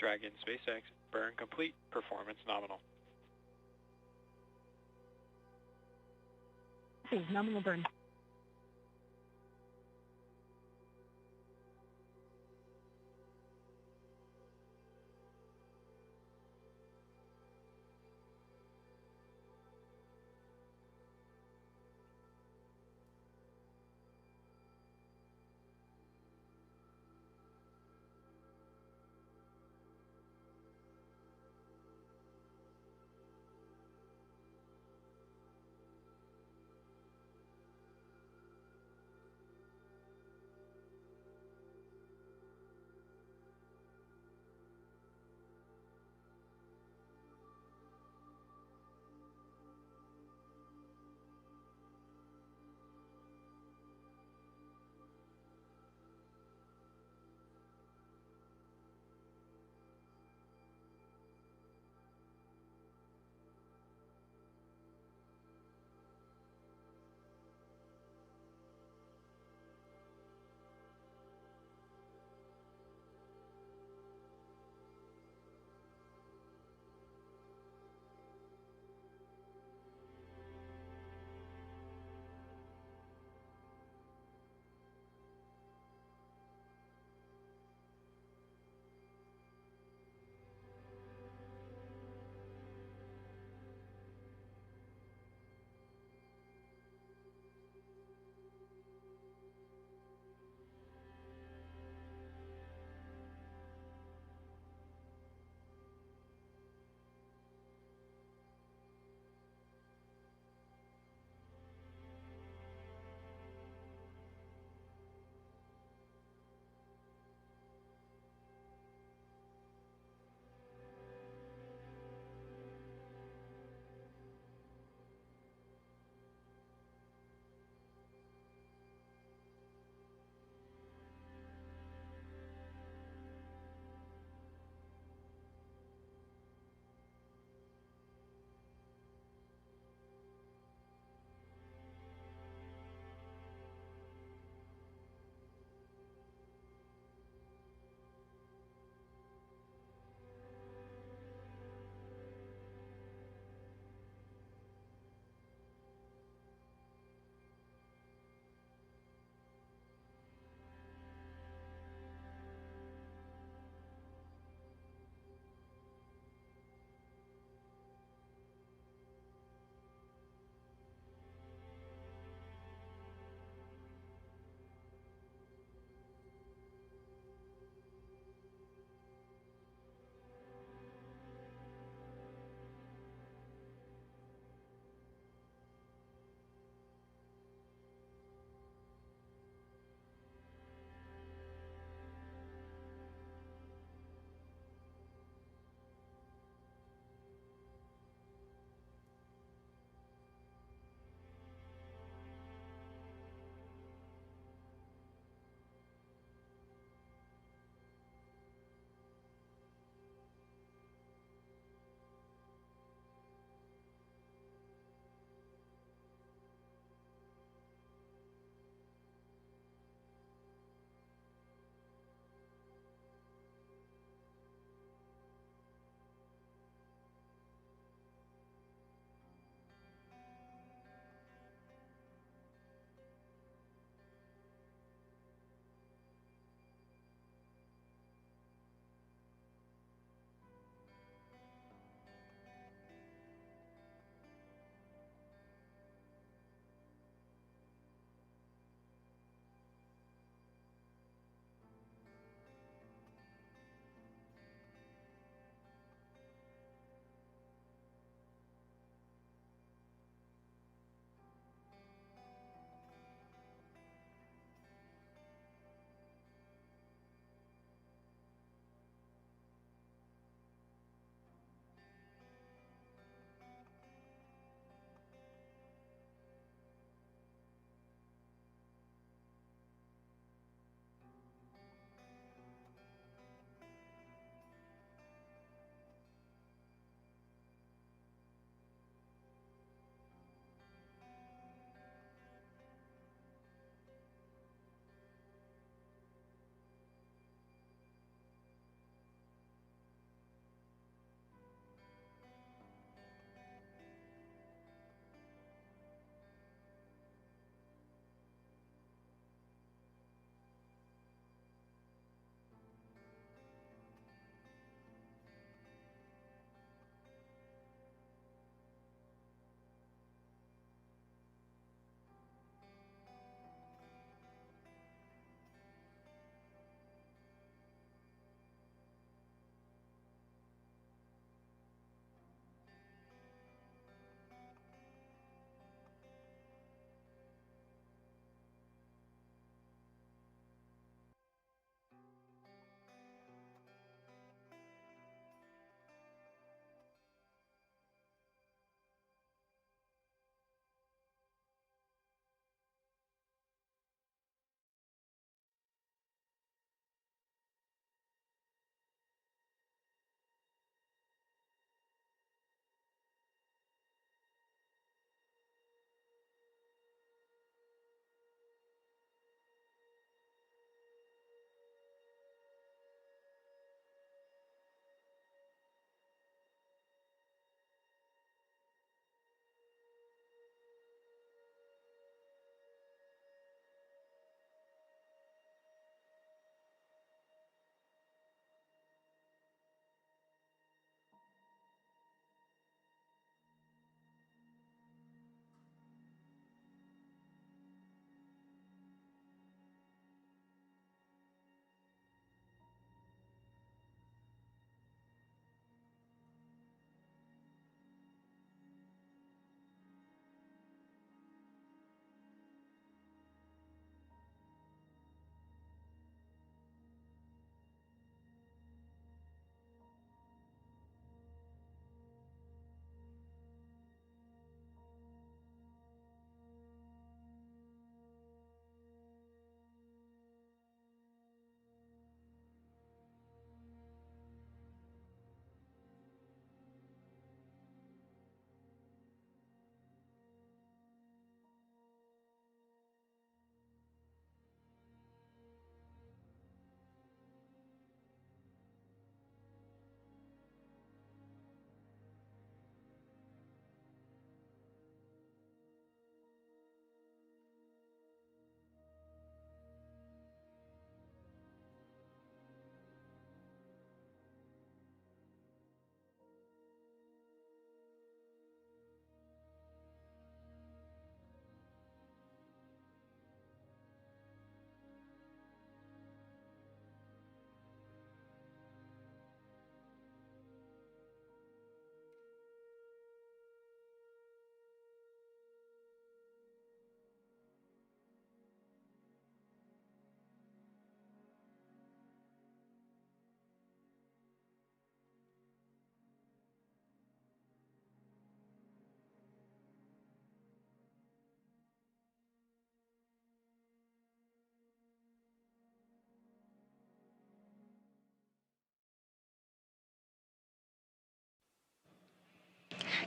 Dragon SpaceX, burn complete, performance nominal. Okay, nominal burn.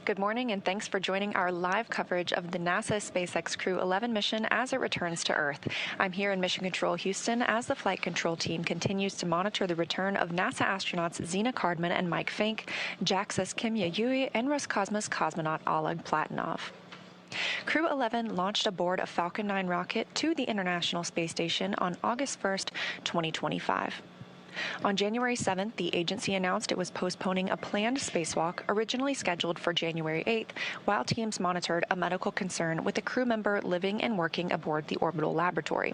Good morning, and thanks for joining our live coverage of the NASA SpaceX Crew 11 mission as it returns to Earth. I'm here in Mission Control Houston as the flight control team continues to monitor the return of NASA astronauts Zena Cardman and Mike Fink, JAXA's Kimya Yui, and Roscosmos cosmonaut Oleg Platonov. Crew 11 launched aboard a Falcon 9 rocket to the International Space Station on August 1st, 2025. On January 7th, the agency announced it was postponing a planned spacewalk originally scheduled for January 8th, while teams monitored a medical concern with a crew member living and working aboard the orbital laboratory.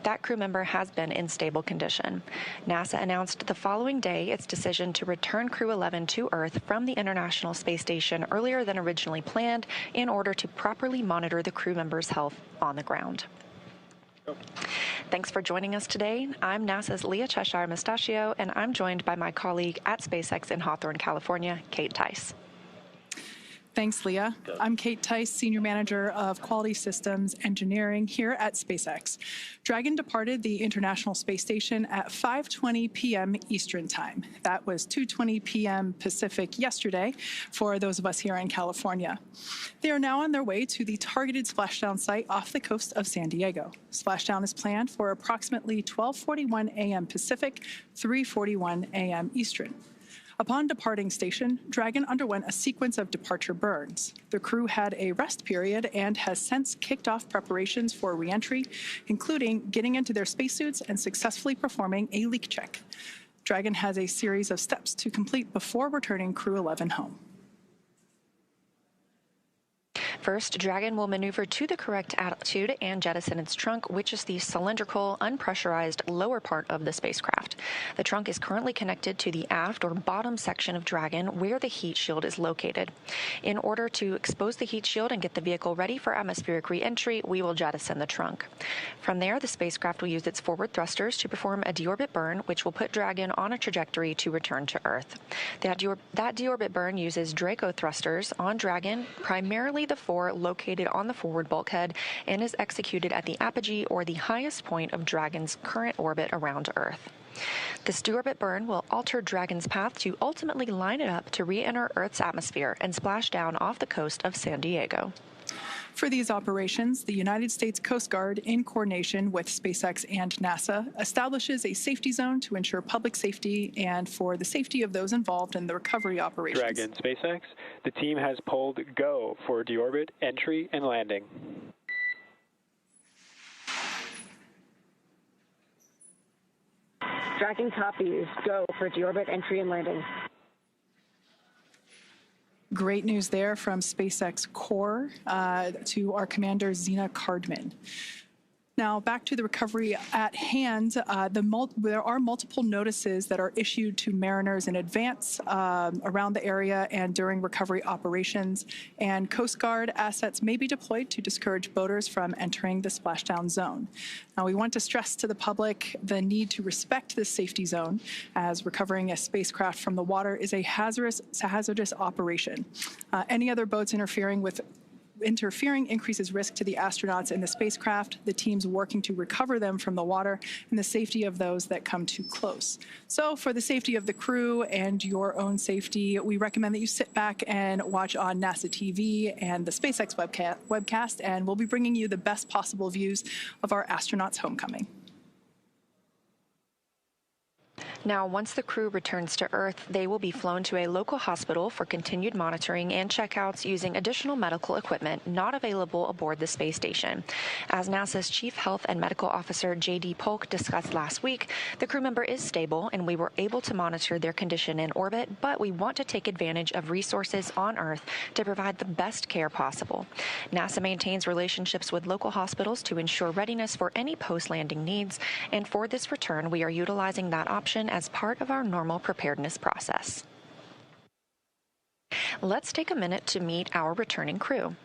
That crew member has been in stable condition. NASA announced the following day its decision to return Crew 11 to Earth from the International Space Station earlier than originally planned in order to properly monitor the crew member's health on the ground. Thanks for joining us today. I'm NASA's Leah Cheshire Mustachio, and I'm joined by my colleague at SpaceX in Hawthorne, California, Kate Tice. Thanks, Leah. I'm Kate Tice, Senior Manager of Quality Systems Engineering here at SpaceX. Dragon departed the International Space Station at 5:20 p.m. Eastern Time. That was 2:20 p.m. Pacific yesterday for those of us here in California. They are now on their way to the targeted splashdown site off the coast of San Diego. Splashdown is planned for approximately 12:41 a.m. Pacific, 3:41 a.m. Eastern. Upon departing station, Dragon underwent a sequence of departure burns. The crew had a rest period and has since kicked off preparations for reentry, including getting into their spacesuits and successfully performing a leak check. Dragon has a series of steps to complete before returning Crew 11 home. First, Dragon will maneuver to the correct altitude and jettison its trunk, which is the cylindrical, unpressurized lower part of the spacecraft. The trunk is currently connected to the aft or bottom section of Dragon, where the heat shield is located. In order to expose the heat shield and get the vehicle ready for atmospheric re-entry, we will jettison the trunk. From there, the spacecraft will use its forward thrusters to perform a deorbit burn, which will put Dragon on a trajectory to return to Earth. That deorbit burn uses Draco thrusters on Dragon, primarily the four located on the forward bulkhead, and is executed at the apogee or the highest point of Dragon's current orbit around Earth. This deorbit burn will alter Dragon's path to ultimately line it up to re-enter Earth's atmosphere and splash down off the coast of San Diego. For these operations, the United States Coast Guard, in coordination with SpaceX and NASA, establishes a safety zone to ensure public safety and for the safety of those involved in the recovery operations. Dragon SpaceX, the team has pulled go for deorbit, entry, and landing. Dragon copies. Go for deorbit, entry, and landing. Great news there from SpaceX Core to our commander, Zena Cardman. Now, back to the recovery at hand, there are multiple notices that are issued to mariners in advance around the area and during recovery operations, and Coast Guard assets may be deployed to discourage boaters from entering the splashdown zone. Now, we want to stress to the public the need to respect this safety zone, as recovering a spacecraft from the water is a hazardous operation. Any other boats interfering increases risk to the astronauts in the spacecraft, the teams working to recover them from the water, and the safety of those that come too close. So for the safety of the crew and your own safety, we recommend that you sit back and watch on NASA TV and the SpaceX webcast, and we'll be bringing you the best possible views of our astronauts' homecoming. Now, once the crew returns to Earth, they will be flown to a local hospital for continued monitoring and checkouts using additional medical equipment not available aboard the space station. As NASA's Chief Health and Medical Officer J.D. Polk discussed last week, the crew member is stable and we were able to monitor their condition in orbit, but we want to take advantage of resources on Earth to provide the best care possible. NASA maintains relationships with local hospitals to ensure readiness for any post-landing needs, and for this return, we are utilizing that option as part of our normal preparedness process. Let's take a minute to meet our returning crew.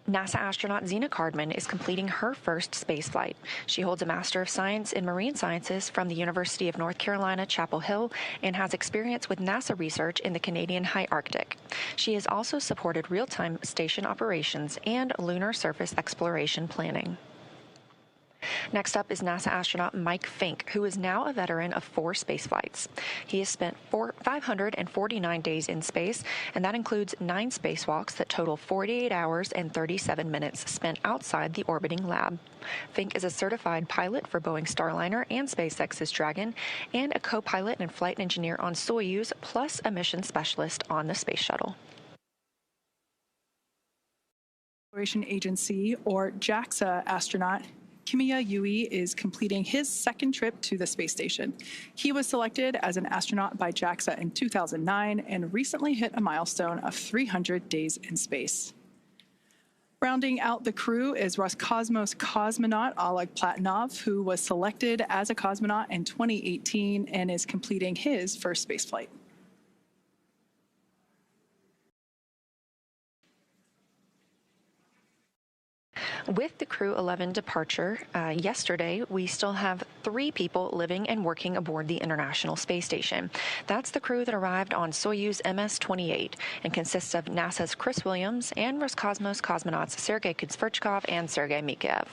NASA astronaut Zena Cardman is completing her first spaceflight. She holds a Master of Science in Marine Sciences from the University of North Carolina, Chapel Hill, and has experience with NASA research in the Canadian High Arctic. She has also supported real-time station operations and lunar surface exploration planning. Next up is NASA astronaut Mike Fink, who is now a veteran of 4 space flights. He has spent 549 days in space, and that includes 9 spacewalks that total 48 hours and 37 minutes spent outside the orbiting lab. Fink is a certified pilot for Boeing Starliner and SpaceX's Dragon, and a co-pilot and flight engineer on Soyuz, plus a mission specialist on the Space Shuttle. Exploration Agency, or JAXA astronaut Kimiya Yui is completing his 2nd trip to the space station. He was selected as an astronaut by JAXA in 2009 and recently hit a milestone of 300 days in space. Rounding out the crew is Roscosmos cosmonaut Oleg Platonov, who was selected as a cosmonaut in 2018 and is completing his first spaceflight. With the Crew 11 departure yesterday, we still have 3 people living and working aboard the International Space Station. That's the crew that arrived on Soyuz MS-28 and consists of NASA's Chris Williams and Roscosmos cosmonauts Sergei Kudzverchkov and Sergei Mikheyev.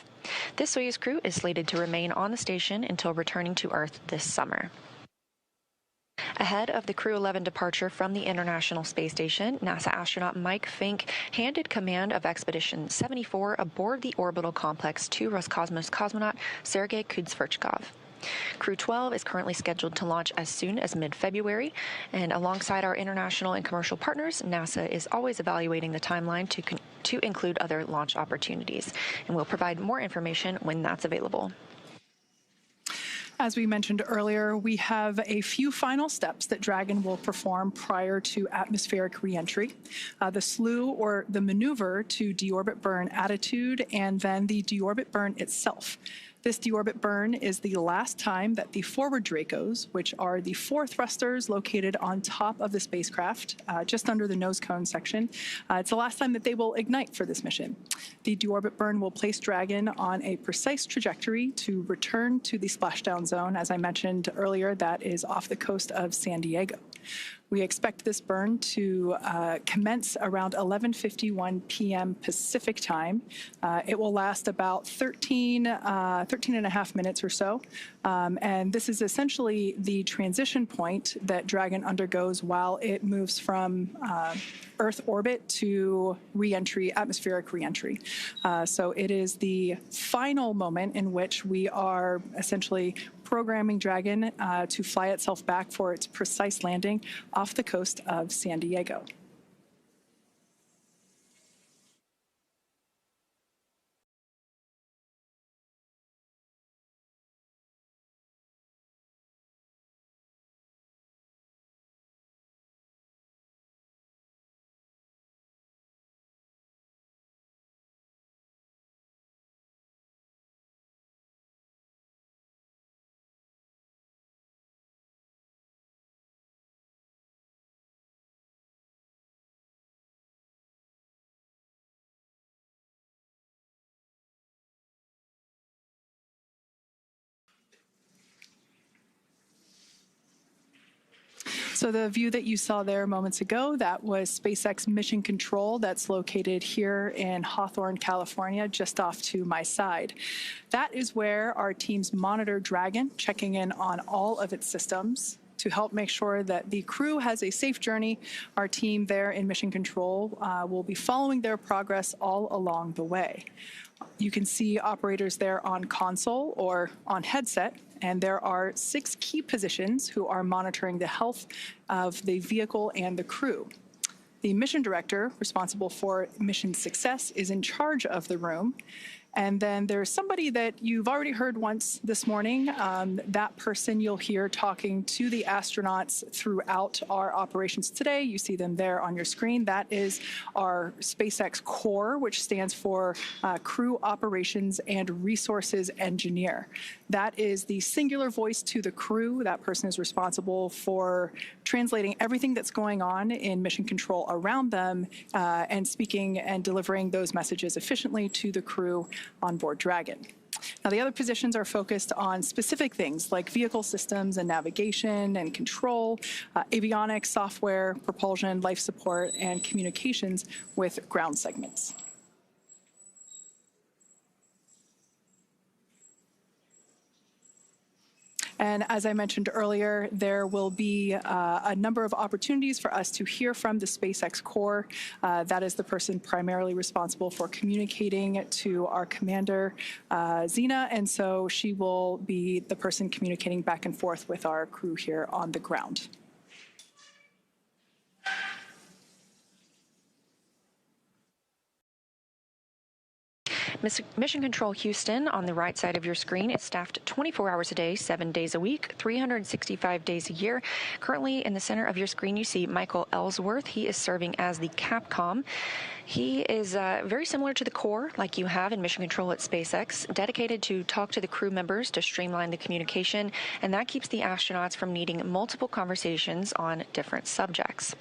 This Soyuz crew is slated to remain on the station until returning to Earth this summer. Ahead of the Crew 11 departure from the International Space Station, NASA astronaut Mike Fink handed command of Expedition 74 aboard the orbital complex to Roscosmos cosmonaut Sergei Kudzverchkov. Crew 12 is currently scheduled to launch as soon as mid-February, and alongside our international and commercial partners, NASA is always evaluating the timeline to include other launch opportunities, and we'll provide more information when that's available. As we mentioned earlier, we have a few final steps that Dragon will perform prior to atmospheric reentry. The slew, or the maneuver to deorbit burn attitude, and then the deorbit burn itself. This deorbit burn is the last time that the forward Dracos, which are the 4 thrusters located on top of the spacecraft, just under the nose cone section, it's the last time that they will ignite for this mission. The deorbit burn will place Dragon on a precise trajectory to return to the splashdown zone. As I mentioned earlier, that is off the coast of San Diego. We expect this burn to commence around 11:51 p.m. Pacific time. It will last about 13 and a half minutes or so. And this is essentially the transition point that Dragon undergoes while it moves from Earth orbit to reentry, atmospheric reentry. So it is the final moment in which we are essentially programming Dragon to fly itself back for its precise landing off the coast of San Diego. So the view that you saw there moments ago, that was SpaceX Mission Control that's located here in Hawthorne, California, just off to my side. That is where our teams monitor Dragon, checking in on all of its systems to help make sure that the crew has a safe journey. Our team there in Mission Control will be following their progress all along the way. You can see operators there on console or on headset, and there are 6 key positions who are monitoring the health of the vehicle and the crew. The mission director, responsible for mission success, is in charge of the room. And then there's somebody that you've already heard once this morning. That person you'll hear talking to the astronauts throughout our operations today. You see them there on your screen. That is our SpaceX Core, which stands for Crew Operations and Resources Engineer. That is the singular voice to the crew. That person is responsible for translating everything that's going on in mission control around them and speaking and delivering those messages efficiently to the crew on board Dragon. Now, the other positions are focused on specific things like vehicle systems and navigation and control, avionics, software, propulsion, life support, and communications with ground segments. And as I mentioned earlier, there will be a number of opportunities for us to hear from the SpaceX Corps. That is the person primarily responsible for communicating to our commander, Zena, and so she will be the person communicating back and forth with our crew here on the ground. Mission Control Houston, on the right side of your screen, is staffed 24 hours a day, 7 days a week, 365 days a year. Currently, in the center of your screen, you see Michael Ellsworth. He is serving as the Capcom. He is very similar to the Corps, like you have in Mission Control at SpaceX, dedicated to talk to the crew members to streamline the communication, and that keeps the astronauts from needing multiple conversations on different subjects.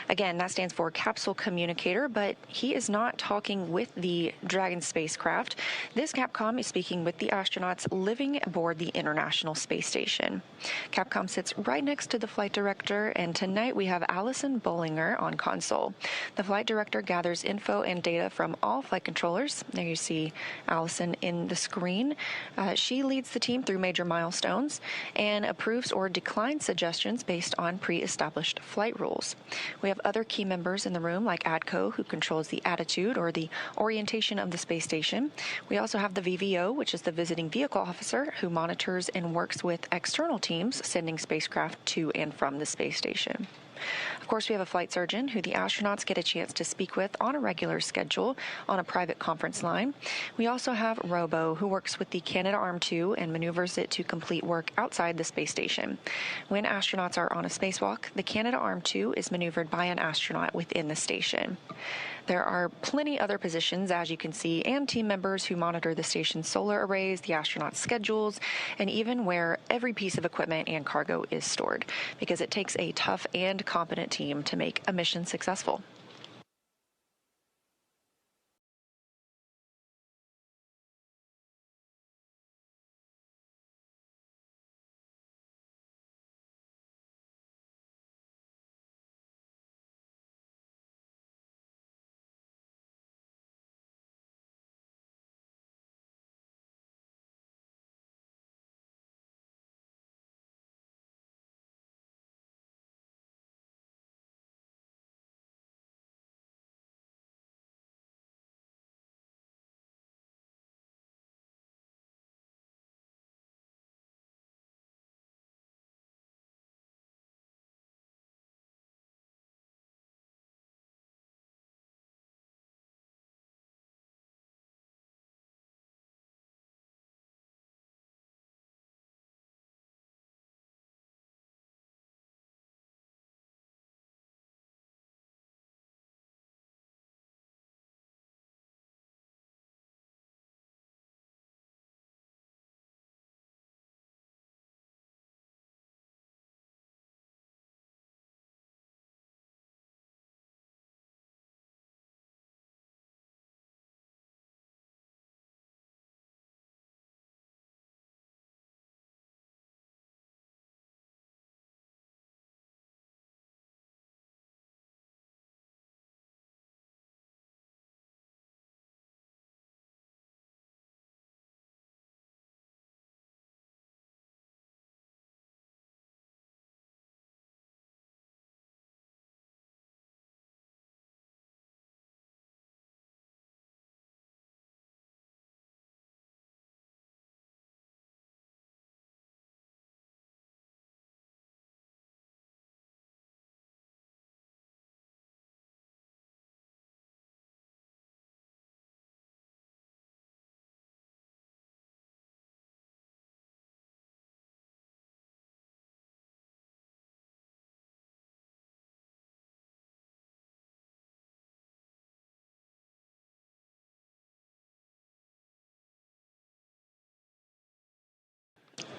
Again, that stands for Capsule Communicator, but he is not talking with the Dragon spacecraft. This Capcom is speaking with the astronauts living aboard the International Space Station. Capcom sits right next to the flight director, and tonight we have Allison Bollinger on console. The flight director gathers info and data from all flight controllers. There you see Allison in the screen. She leads the team through major milestones and approves or declines suggestions based on pre-established flight rules. We have other key members in the room, like ADCO, who controls the attitude or the orientation of the space station. We also have the VVO, which is the visiting vehicle officer, who monitors and works with external teams sending spacecraft to and from the space station. Of course, we have a flight surgeon who the astronauts get a chance to speak with on a regular schedule on a private conference line. We also have Robo, who works with the Canadarm2 and maneuvers it to complete work outside the space station. When astronauts are on a spacewalk, the Canadarm2 is maneuvered by an astronaut within the station. There are plenty other positions, as you can see, and team members who monitor the station's solar arrays, the astronauts' schedules, and even where every piece of equipment and cargo is stored, because it takes a tough and competent team to make a mission successful.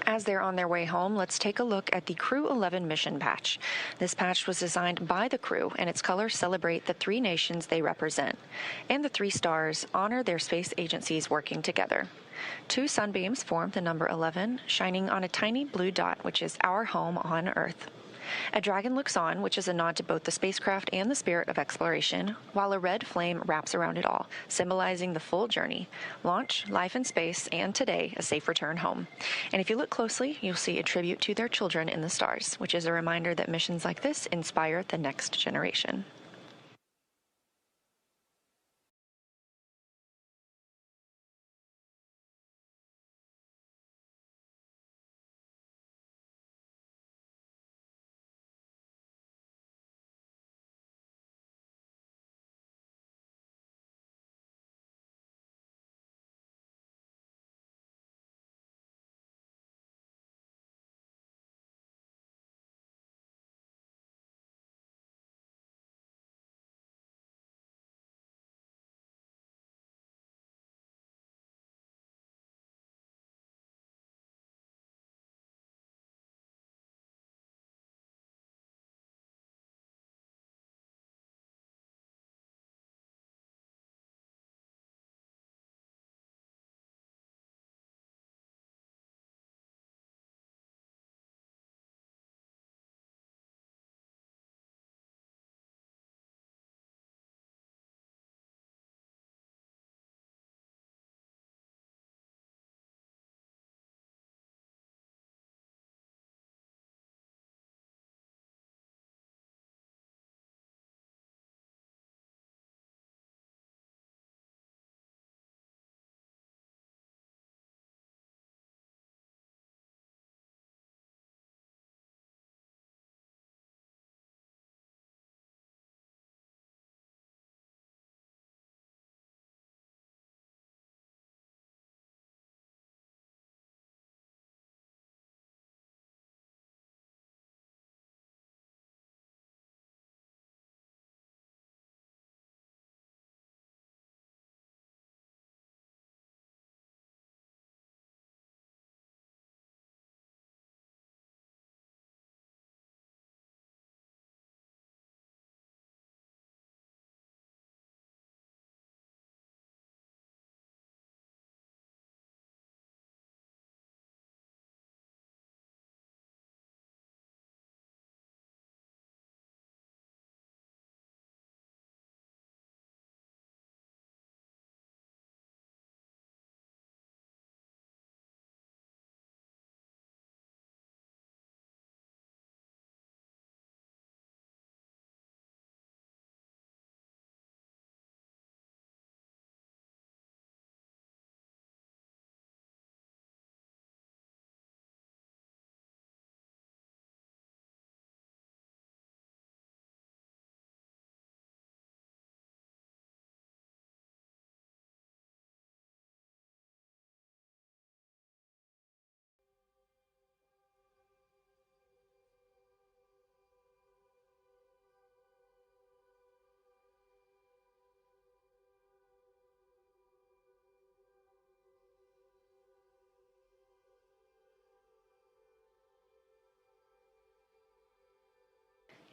As they're on their way home, let's take a look at the Crew 11 mission patch. This patch was designed by the crew, and its colors celebrate the 3 nations they represent. And the 3 stars honor their space agencies working together. 2 sunbeams form the number 11, shining on a tiny blue dot, which is our home on Earth. A dragon looks on, which is a nod to both the spacecraft and the spirit of exploration, while a red flame wraps around it all, symbolizing the full journey: launch, life in space, and today, a safe return home. And if you look closely, you'll see a tribute to their children in the stars, which is a reminder that missions like this inspire the next generation.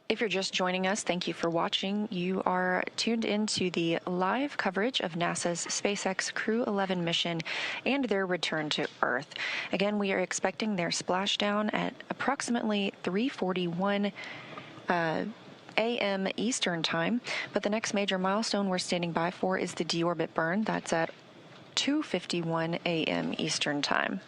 If you're just joining us, thank you for watching. You are tuned into the live coverage of NASA's SpaceX Crew 11 mission and their return to Earth. Again, we are expecting their splashdown at approximately 3:41 a.m. Eastern Time, but the next major milestone we're standing by for is the DeOrbit burn. That's at 2:51 a.m. Eastern Time.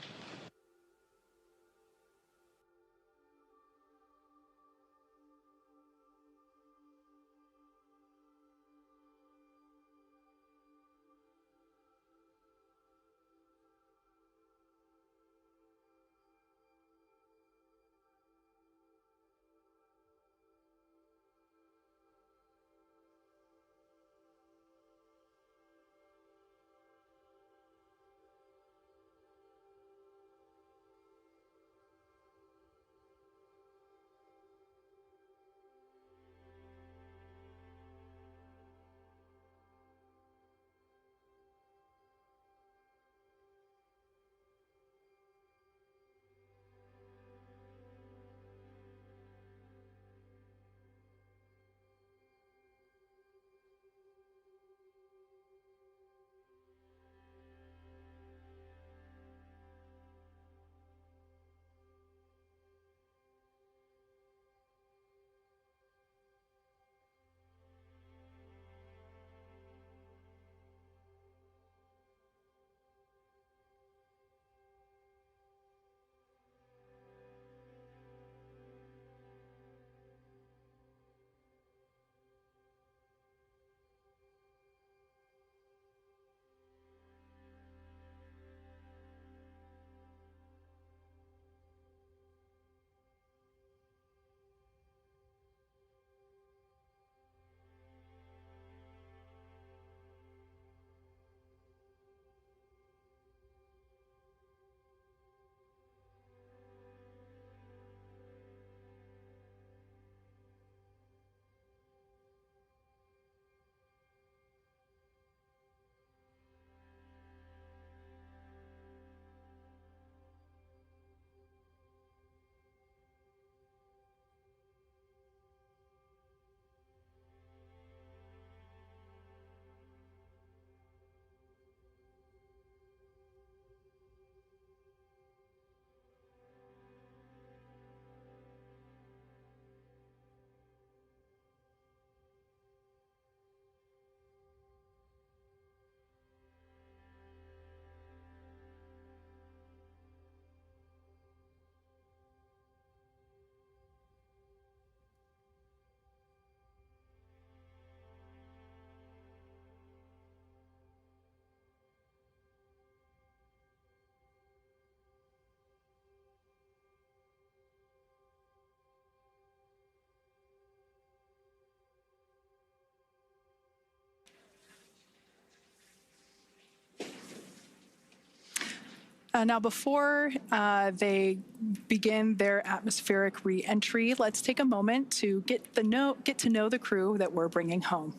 Now, before they begin their atmospheric re-entry, let's take a moment to get to know the crew that we're bringing home.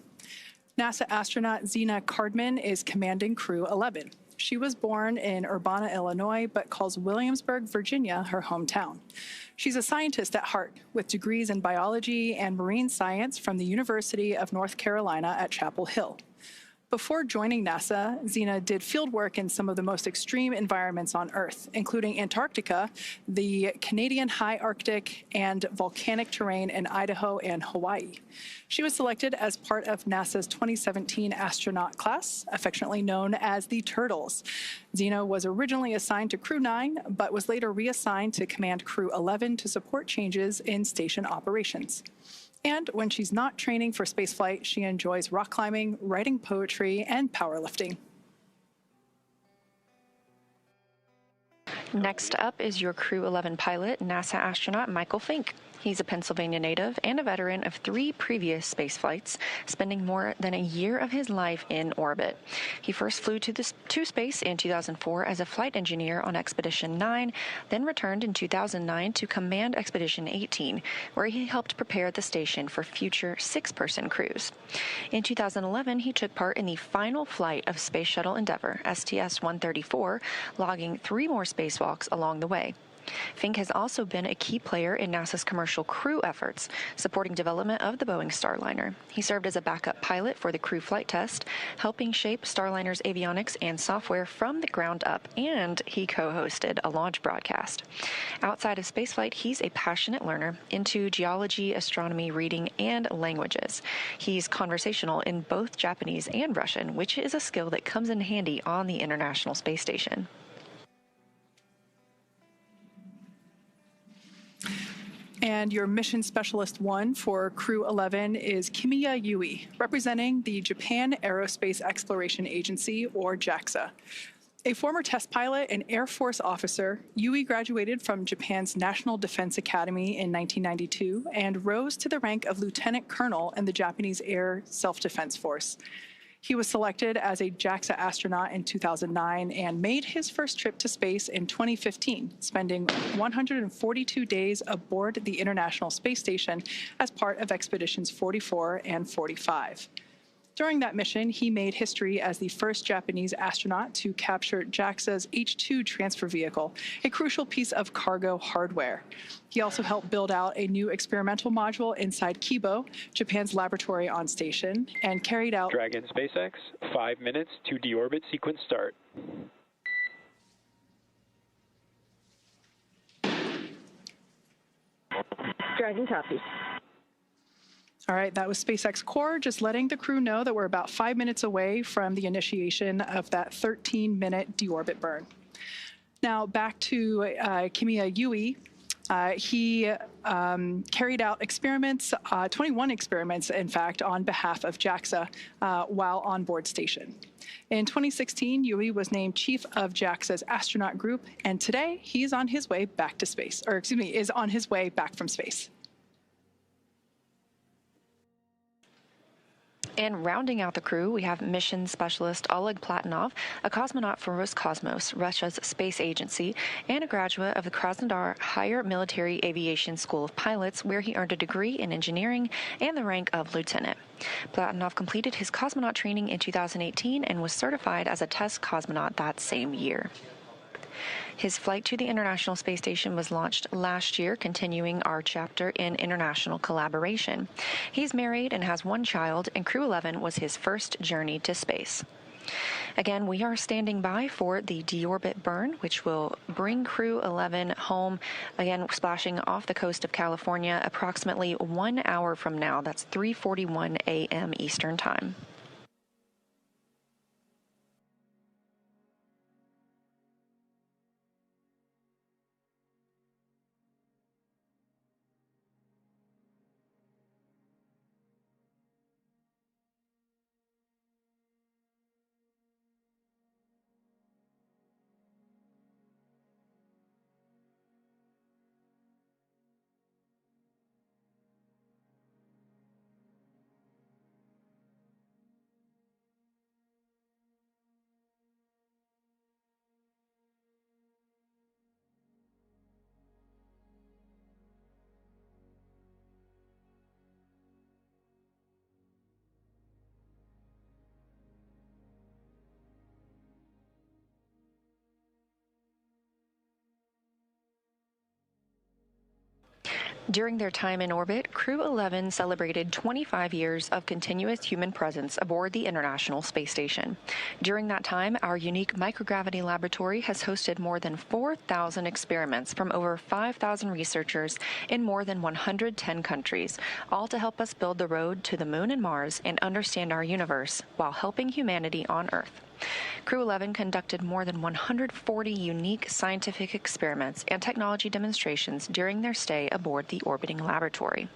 NASA astronaut Zena Cardman is commanding Crew 11. She was born in Urbana, Illinois, but calls Williamsburg, Virginia, her hometown. She's a scientist at heart, with degrees in biology and marine science from the University of North Carolina at Chapel Hill. Before joining NASA, Zena did field work in some of the most extreme environments on Earth, including Antarctica, the Canadian high Arctic, and volcanic terrain in Idaho and Hawaii. She was selected as part of NASA's 2017 astronaut class, affectionately known as the Turtles. Zena was originally assigned to Crew 9, but was later reassigned to command Crew 11 to support changes in station operations. And when she's not training for spaceflight, she enjoys rock climbing, writing poetry, and powerlifting. Next up is your Crew 11 pilot, NASA astronaut Michael Fink. He's a Pennsylvania native and a veteran of 3 previous space flights, spending more than a year of his life in orbit. He first flew to space in 2004 as a flight engineer on Expedition 9, then returned in 2009 to command Expedition 18, where he helped prepare the station for future 6-person crews. In 2011, he took part in the final flight of Space Shuttle Endeavour, STS-134, logging 3 more spacewalks along the way. Fink has also been a key player in NASA's commercial crew efforts, supporting development of the Boeing Starliner. He served as a backup pilot for the crew flight test, helping shape Starliner's avionics and software from the ground up, and he co-hosted a launch broadcast. Outside of spaceflight, he's a passionate learner into geology, astronomy, reading, and languages. He's conversational in both Japanese and Russian, which is a skill that comes in handy on the International Space Station. And your Mission Specialist 1 for Crew 11 is Kimiya Yui, representing the Japan Aerospace Exploration Agency, or JAXA. A former test pilot and Air Force officer, Yui graduated from Japan's National Defense Academy in 1992 and rose to the rank of lieutenant colonel in the Japanese Air Self-Defense Force. He was selected as a JAXA astronaut in 2009 and made his first trip to space in 2015, spending 142 days aboard the International Space Station as part of Expeditions 44 and 45. During that mission, he made history as the first Japanese astronaut to capture JAXA's H-2 transfer vehicle, a crucial piece of cargo hardware. He also helped build out a new experimental module inside Kibo, Japan's laboratory on station, and carried out Dragon SpaceX, 5 minutes to deorbit sequence start. Dragon copies. All right, that was SpaceX Core, just letting the crew know that we're about 5 minutes away from the initiation of that 13-minute deorbit burn. Now, back to Kimiya Yui. He carried out experiments, 21 experiments, in fact, on behalf of JAXA while on board station. In 2016, Yui was named chief of JAXA's astronaut group, and today he's on his way back to space, or excuse me, is on his way back from space. And rounding out the crew, we have mission specialist Oleg Platonov, a cosmonaut from Roscosmos, Russia's space agency, and a graduate of the Krasnodar Higher Military Aviation School of Pilots, where he earned a degree in engineering and the rank of lieutenant. Platonov completed his cosmonaut training in 2018 and was certified as a test cosmonaut that same year. His flight to the International Space Station was launched last year, continuing our chapter in international collaboration. He's married and has 1 child, and Crew 11 was his first journey to space. Again, we are standing by for the deorbit burn, which will bring Crew 11 home, again, splashing off the coast of California approximately 1 hour from now. That's 3:41 a.m. Eastern Time. During their time in orbit, Crew 11 celebrated 25 years of continuous human presence aboard the International Space Station. During that time, our unique microgravity laboratory has hosted more than 4,000 experiments from over 5,000 researchers in more than 110 countries, all to help us build the road to the Moon and Mars and understand our universe while helping humanity on Earth. Crew 11 conducted more than 140 unique scientific experiments and technology demonstrations during their stay aboard the orbiting laboratory.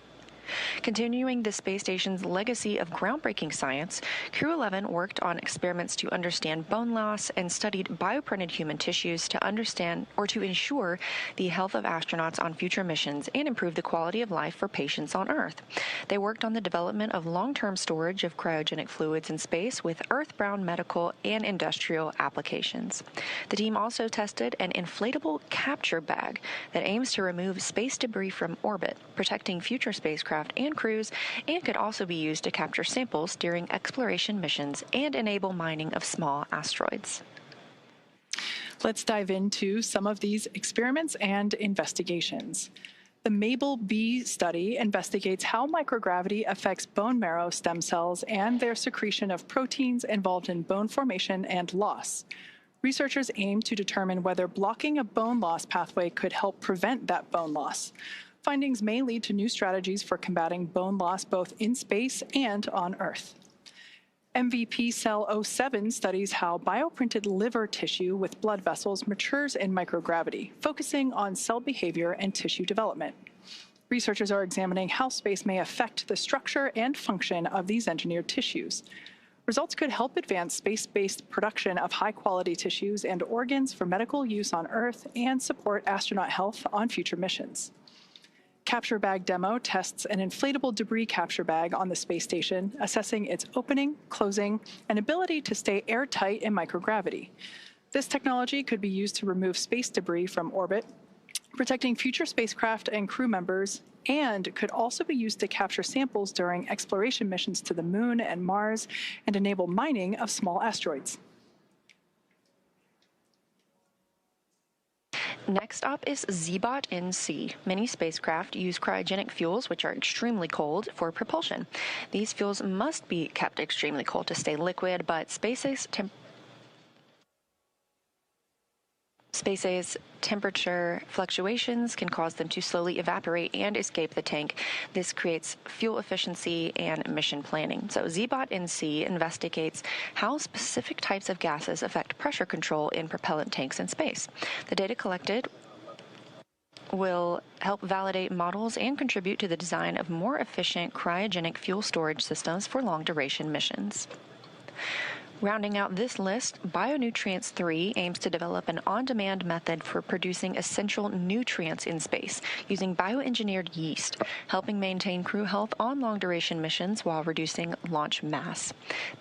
Continuing the space station's legacy of groundbreaking science, Crew 11 worked on experiments to understand bone loss and studied bioprinted human tissues to understand or to ensure the health of astronauts on future missions and improve the quality of life for patients on Earth. They worked on the development of long-term storage of cryogenic fluids in space with Earth-bound medical and industrial applications. The team also tested an inflatable capture bag that aims to remove space debris from orbit, protecting future spacecraft and crews, and could also be used to capture samples during exploration missions and enable mining of small asteroids. Let's dive into some of these experiments and investigations. The MABLE-B study investigates how microgravity affects bone marrow stem cells and their secretion of proteins involved in bone formation and loss. Researchers aim to determine whether blocking a bone loss pathway could help prevent that bone loss. Findings may lead to new strategies for combating bone loss both in space and on Earth. MVP Cell 07 studies how bioprinted liver tissue with blood vessels matures in microgravity, focusing on cell behavior and tissue development. Researchers are examining how space may affect the structure and function of these engineered tissues. Results could help advance space-based production of high-quality tissues and organs for medical use on Earth and support astronaut health on future missions. Capture Bag Demo tests an inflatable debris capture bag on the space station, assessing its opening, closing, and ability to stay airtight in microgravity. This technology could be used to remove space debris from orbit, protecting future spacecraft and crew members, and could also be used to capture samples during exploration missions to the Moon and Mars and enable mining of small asteroids. Next up is ZBOT-NC. Many spacecraft use cryogenic fuels, which are extremely cold, for propulsion. These fuels must be kept extremely cold to stay liquid, but SpaceX's temperature fluctuations can cause them to slowly evaporate and escape the tank. This creates fuel efficiency and mission planning. So ZBOT-NC investigates how specific types of gases affect pressure control in propellant tanks in space. The data collected will help validate models and contribute to the design of more efficient cryogenic fuel storage systems for long-duration missions. Rounding out this list, Bionutrients 3 aims to develop an on-demand method for producing essential nutrients in space using bioengineered yeast, helping maintain crew health on long-duration missions while reducing launch mass.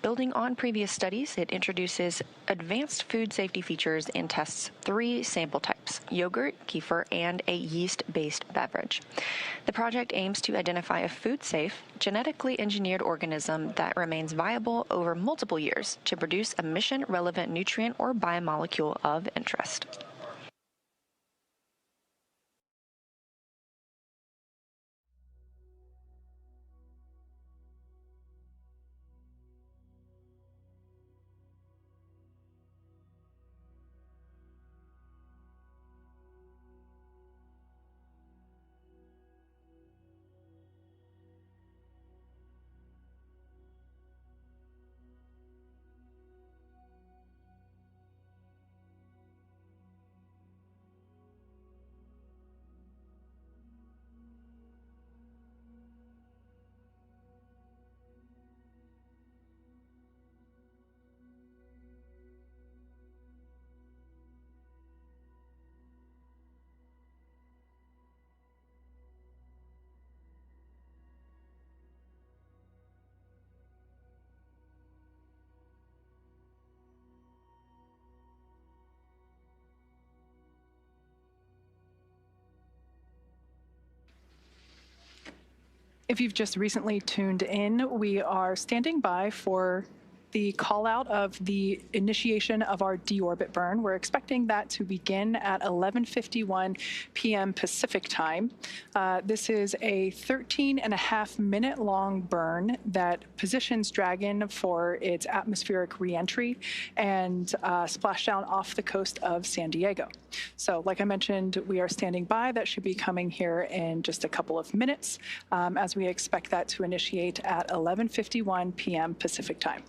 Building on previous studies, it introduces advanced food safety features and tests 3 sample types: yogurt, kefir, and a yeast-based beverage. The project aims to identify a food-safe, genetically engineered organism that remains viable over multiple years to produce a mission-relevant nutrient or biomolecule of interest. If you've just recently tuned in, we are standing by for the call out of the initiation of our deorbit burn. We're expecting that to begin at 11:51 p.m. Pacific time. This is a 13.5-minute long burn that positions Dragon for its atmospheric reentry and splashdown off the coast of San Diego. So like I mentioned, we are standing by. That should be coming here in just a couple of minutes as we expect that to initiate at 11:51 p.m. Pacific time.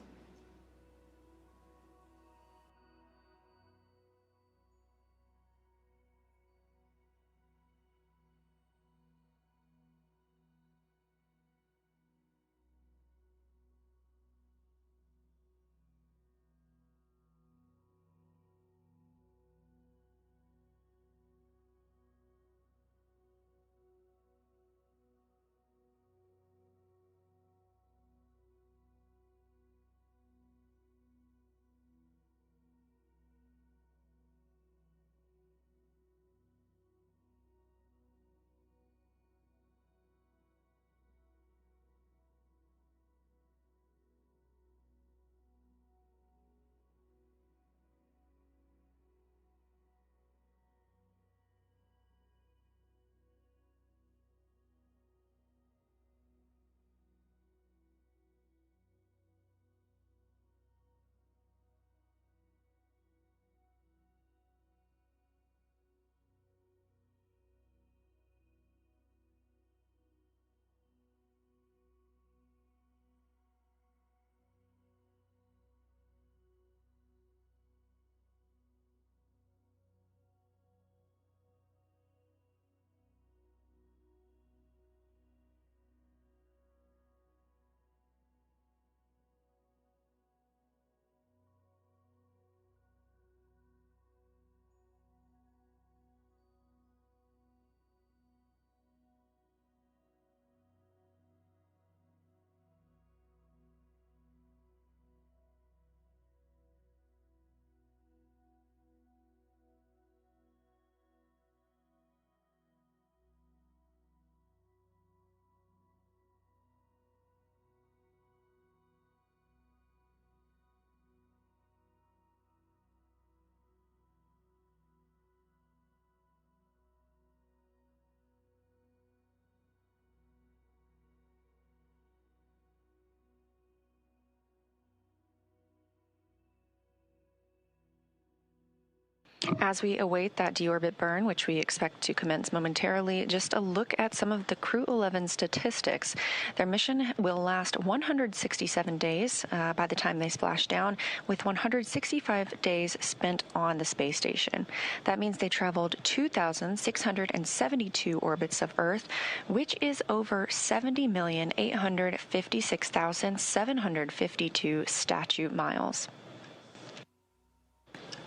As we await that deorbit burn, which we expect to commence momentarily, just a look at some of the Crew 11 statistics. Their mission will last 167 days by the time they splash down, with 165 days spent on the space station. That means they traveled 2,672 orbits of Earth, which is over 70,856,752 statute miles.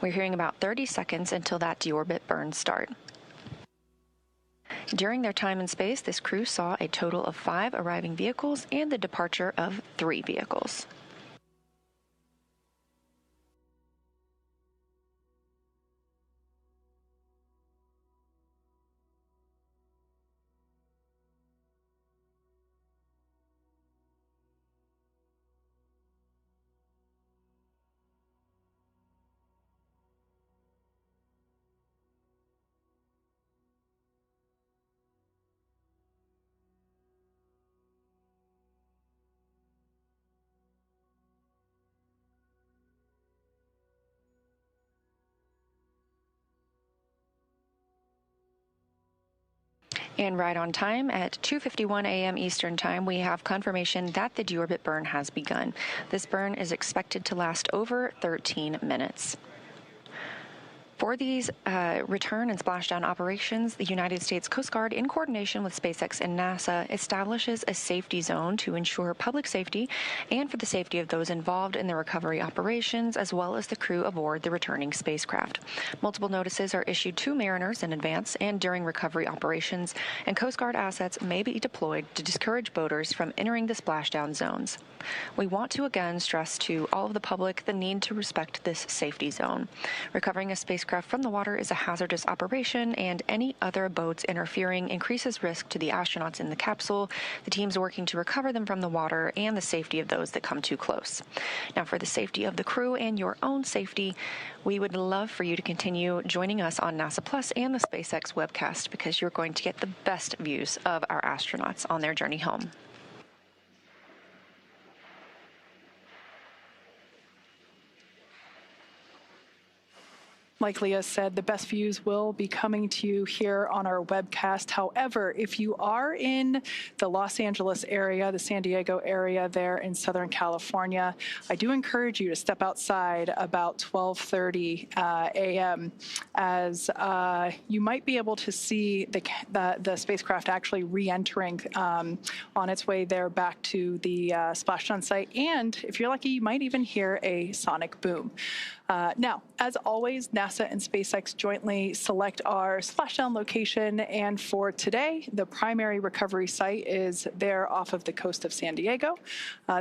We're hearing about 30 seconds until that deorbit burn start. During their time in space, this crew saw a total of 5 arriving vehicles and the departure of 3 vehicles. And right on time at 2:51 a.m. Eastern Time, we have confirmation that the deorbit burn has begun. This burn is expected to last over 13 minutes. For these return and splashdown operations, the United States Coast Guard, in coordination with SpaceX and NASA, establishes a safety zone to ensure public safety and for the safety of those involved in the recovery operations, as well as the crew aboard the returning spacecraft. Multiple notices are issued to mariners in advance and during recovery operations, and Coast Guard assets may be deployed to discourage boaters from entering the splashdown zones. We want to again stress to all of the public the need to respect this safety zone. Recovering a spacecraft spacecraft from the water is a hazardous operation, and any other boats interfering increases risk to the astronauts in the capsule. The team's working to recover them from the water and the safety of those that come too close. Now, for the safety of the crew and your own safety, we would love for you to continue joining us on NASA Plus and the SpaceX webcast, because you're going to get the best views of our astronauts on their journey home. Like Leah said, the best views will be coming to you here on our webcast. However, if you are in the Los Angeles area, the San Diego area there in Southern California, I do encourage you to step outside about 12:30 a.m. as you might be able to see the spacecraft actually re-entering on its way there back to the Splashdown site. And if you're lucky, you might even hear a sonic boom. Now, as always, NASA and SpaceX jointly select our splashdown location, and for today, the primary recovery site is there off of the coast of San Diego.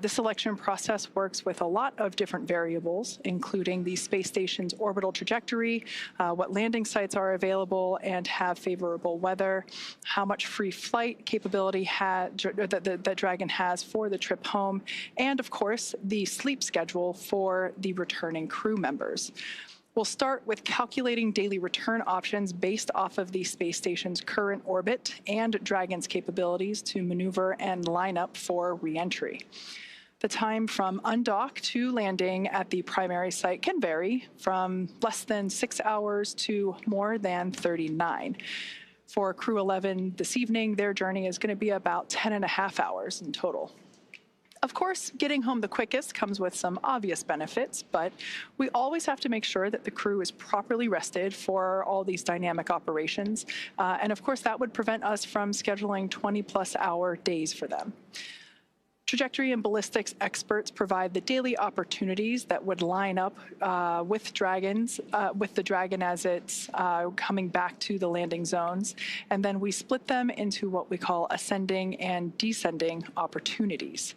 The selection process works with a lot of different variables, including the space station's orbital trajectory, what landing sites are available and have favorable weather, how much free flight capability that Dragon has for the trip home, and of course, the sleep schedule for the returning crew members. We'll start with calculating daily return options based off of the space station's current orbit and Dragon's capabilities to maneuver and line up for re-entry. The time from undock to landing at the primary site can vary from less than 6 hours to more than 39. For Crew 11 this evening, their journey is going to be about 10.5 hours in total. Of course, getting home the quickest comes with some obvious benefits, but we always have to make sure that the crew is properly rested for all these dynamic operations. And of course, that would prevent us from scheduling 20-plus hour days for them. Trajectory and ballistics experts provide the daily opportunities that would line up with the Dragon as it's coming back to the landing zones. And then we split them into what we call ascending and descending opportunities.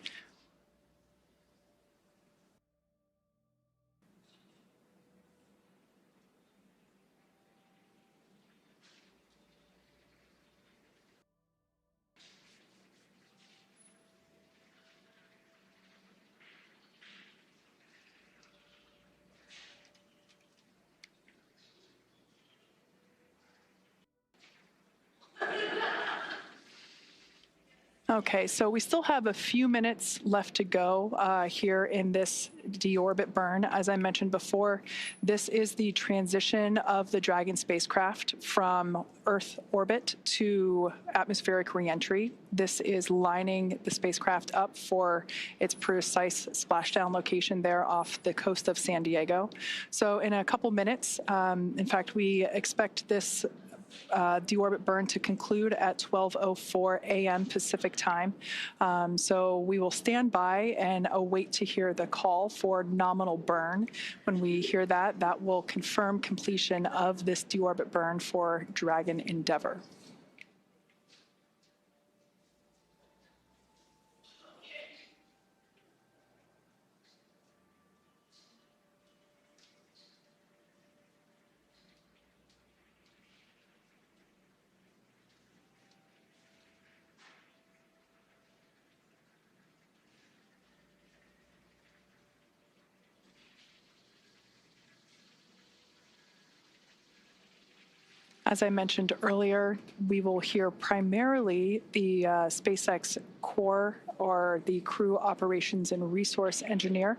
Okay, so we still have a few minutes left to go here in this DeOrbit burn. As I mentioned before, this is the transition of the Dragon spacecraft from Earth orbit to atmospheric reentry. This is lining the spacecraft up for its precise splashdown location there off the coast of San Diego. So in a couple minutes, in fact, we expect this deorbit burn to conclude at 12:04 a.m. Pacific time. So we will stand by and await to hear the call for nominal burn. When we hear that, that will confirm completion of this deorbit burn for Dragon Endeavour. As I mentioned earlier, we will hear primarily the SpaceX core or the crew operations and resource engineer.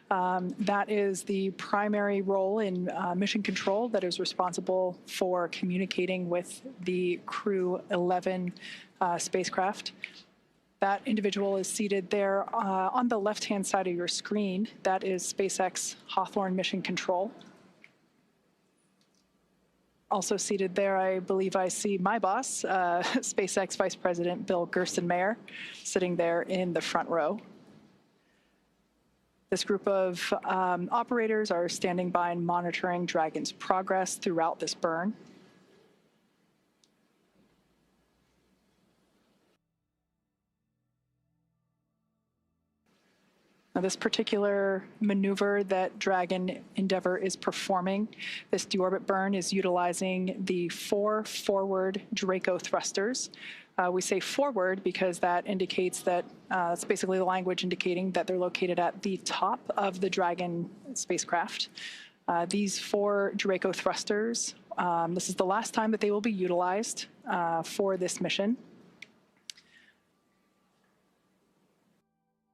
That is the primary role in mission control that is responsible for communicating with the Crew 11 spacecraft. That individual is seated there on the left-hand side of your screen. That is SpaceX Hawthorne Mission Control. Also seated there, I believe I see my boss, SpaceX Vice President Bill Gerstenmaier, sitting there in the front row. This group of operators are standing by and monitoring Dragon's progress throughout this burn. Now, this particular maneuver that Dragon Endeavour is performing, this deorbit burn, is utilizing the 4 forward Draco thrusters. We say forward because that indicates that that's basically the language indicating that they're located at the top of the Dragon spacecraft. These 4 Draco thrusters, this is the last time that they will be utilized for this mission.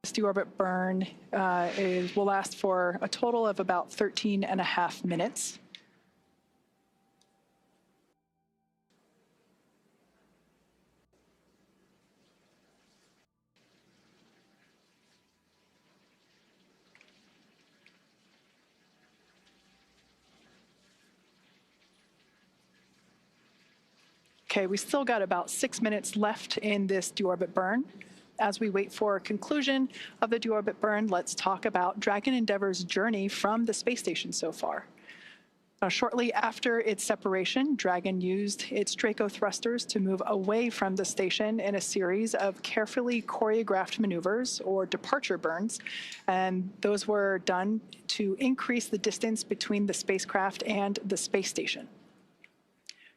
This deorbit burn will last for a total of about 13.5 minutes. Okay, we still got about 6 minutes left in this deorbit burn. As we wait for a conclusion of the deorbit burn, let's talk about Dragon Endeavour's journey from the space station so far. Shortly after its separation, Dragon used its Draco thrusters to move away from the station in a series of carefully choreographed maneuvers, or departure burns, and those were done to increase the distance between the spacecraft and the space station.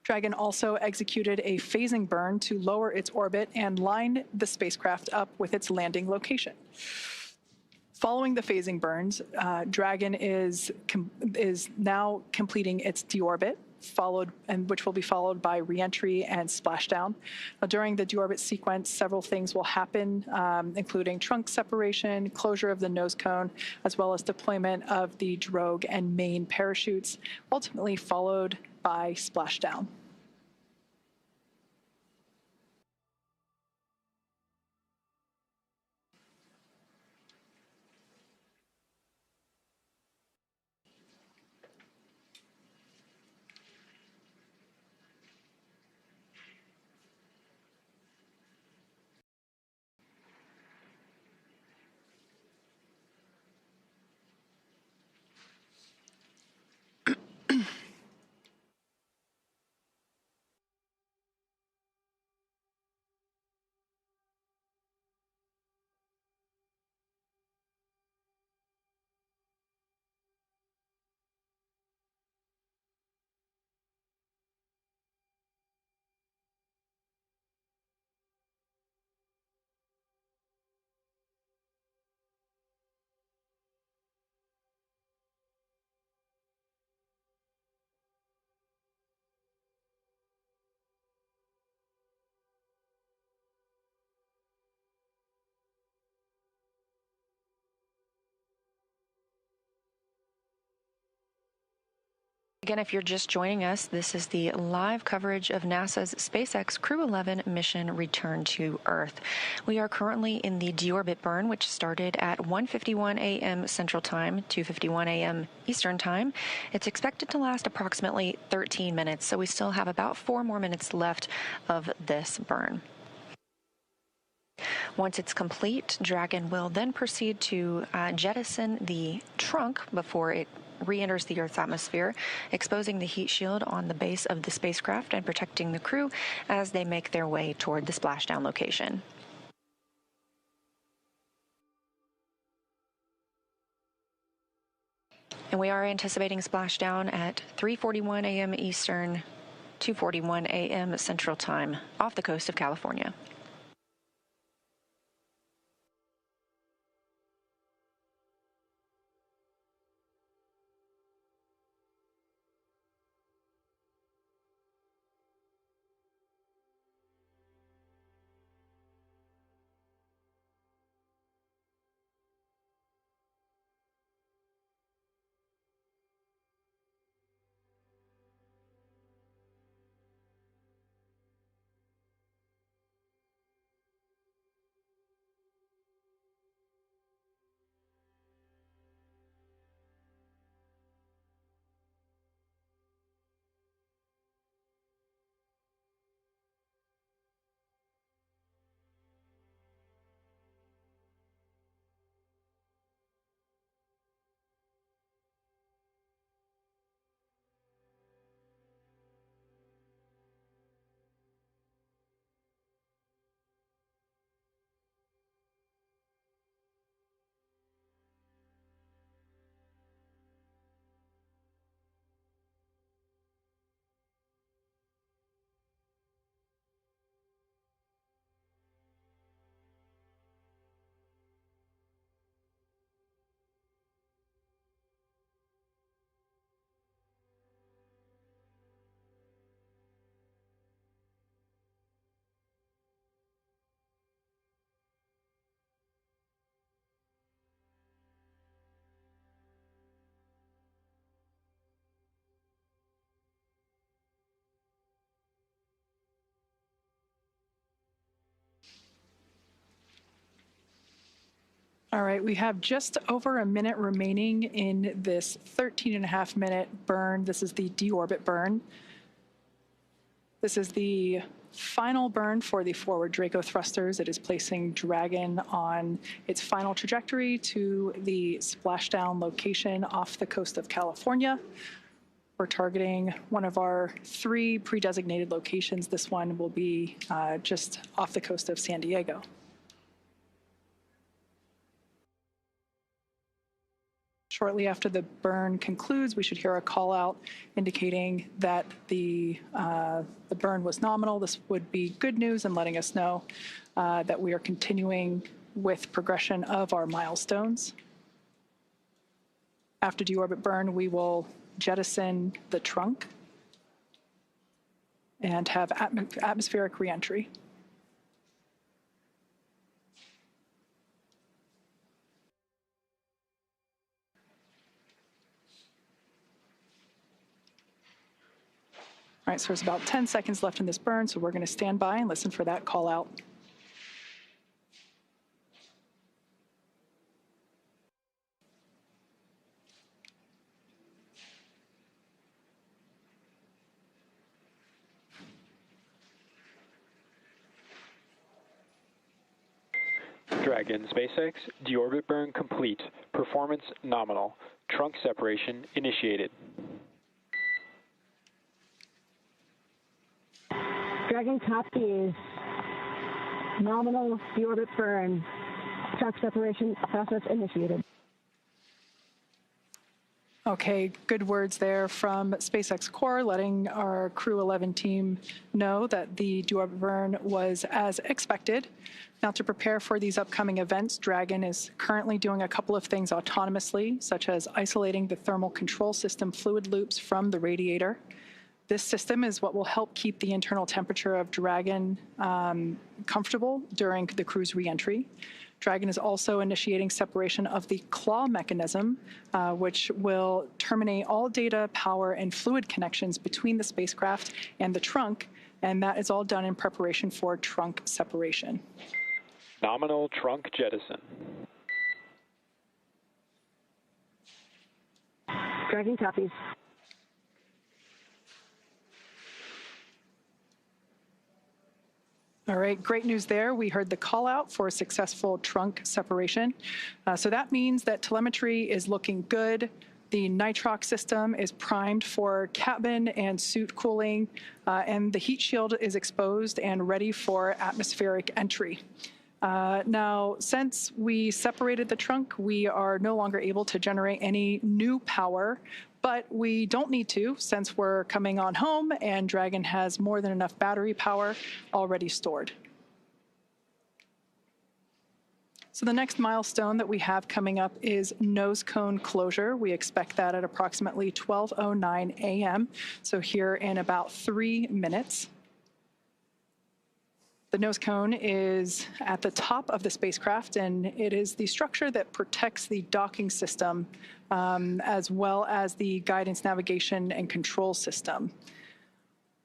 Dragon also executed a phasing burn to lower its orbit and line the spacecraft up with its landing location. Following the phasing burns, Dragon is now completing its deorbit, which will be followed by reentry and splashdown. During the deorbit sequence, several things will happen, including trunk separation, closure of the nose cone, as well as deployment of the drogue and main parachutes, ultimately followed by splashdown. Again, if you're just joining us, this is the live coverage of NASA's SpaceX Crew 11 mission return to Earth. We are currently in the deorbit burn, which started at 1:51 a.m. Central Time, 2:51 a.m. Eastern Time. It's expected to last approximately 13 minutes, so we still have about 4 more minutes left of this burn. Once it's complete, Dragon will then proceed to jettison the trunk before it re-enters the Earth's atmosphere, exposing the heat shield on the base of the spacecraft and protecting the crew as they make their way toward the splashdown location. And we are anticipating splashdown at 3:41 a.m. Eastern, 2:41 a.m. Central Time off the coast of California. All right, we have just over a minute remaining in this 13.5-minute burn. This is the DeOrbit burn. This is the final burn for the forward Draco thrusters. It is placing Dragon on its final trajectory to the Splashdown location off the coast of California. We're targeting one of our 3 pre-designated locations. This one will be just off the coast of San Diego. Shortly after the burn concludes, we should hear a call out indicating that the burn was nominal. This would be good news and letting us know that we are continuing with progression of our milestones. After deorbit burn, we will jettison the trunk and have atmospheric reentry. All right, so there's about 10 seconds left in this burn, so we're going to stand by and listen for that call out. Dragon SpaceX, deorbit burn complete. Performance nominal. Trunk separation initiated. Dragon copies. Nominal deorbit burn. Trunk separation process initiated. Okay, good words there from SpaceX Core, letting our Crew 11 team know that the deorbit burn was as expected. Now, to prepare for these upcoming events, Dragon is currently doing a couple of things autonomously, such as isolating the thermal control system fluid loops from the radiator. This system is what will help keep the internal temperature of Dragon comfortable during the crew's reentry. Dragon is also initiating separation of the claw mechanism, which will terminate all data, power, and fluid connections between the spacecraft and the trunk, and that is all done in preparation for trunk separation. Nominal trunk jettison. Dragon copies. All right, great news there. We heard the call out for successful trunk separation. So that means that telemetry is looking good. The nitrox system is primed for cabin and suit cooling, and the heat shield is exposed and ready for atmospheric entry. Now, since we separated the trunk, we are no longer able to generate any new power, but we don't need to since we're coming on home and Dragon has more than enough battery power already stored. So the next milestone that we have coming up is nose cone closure. We expect that at approximately 12:09 a.m., so here in about 3 minutes. The nose cone is at the top of the spacecraft, and it is the structure that protects the docking system as well as the guidance, navigation, and control system.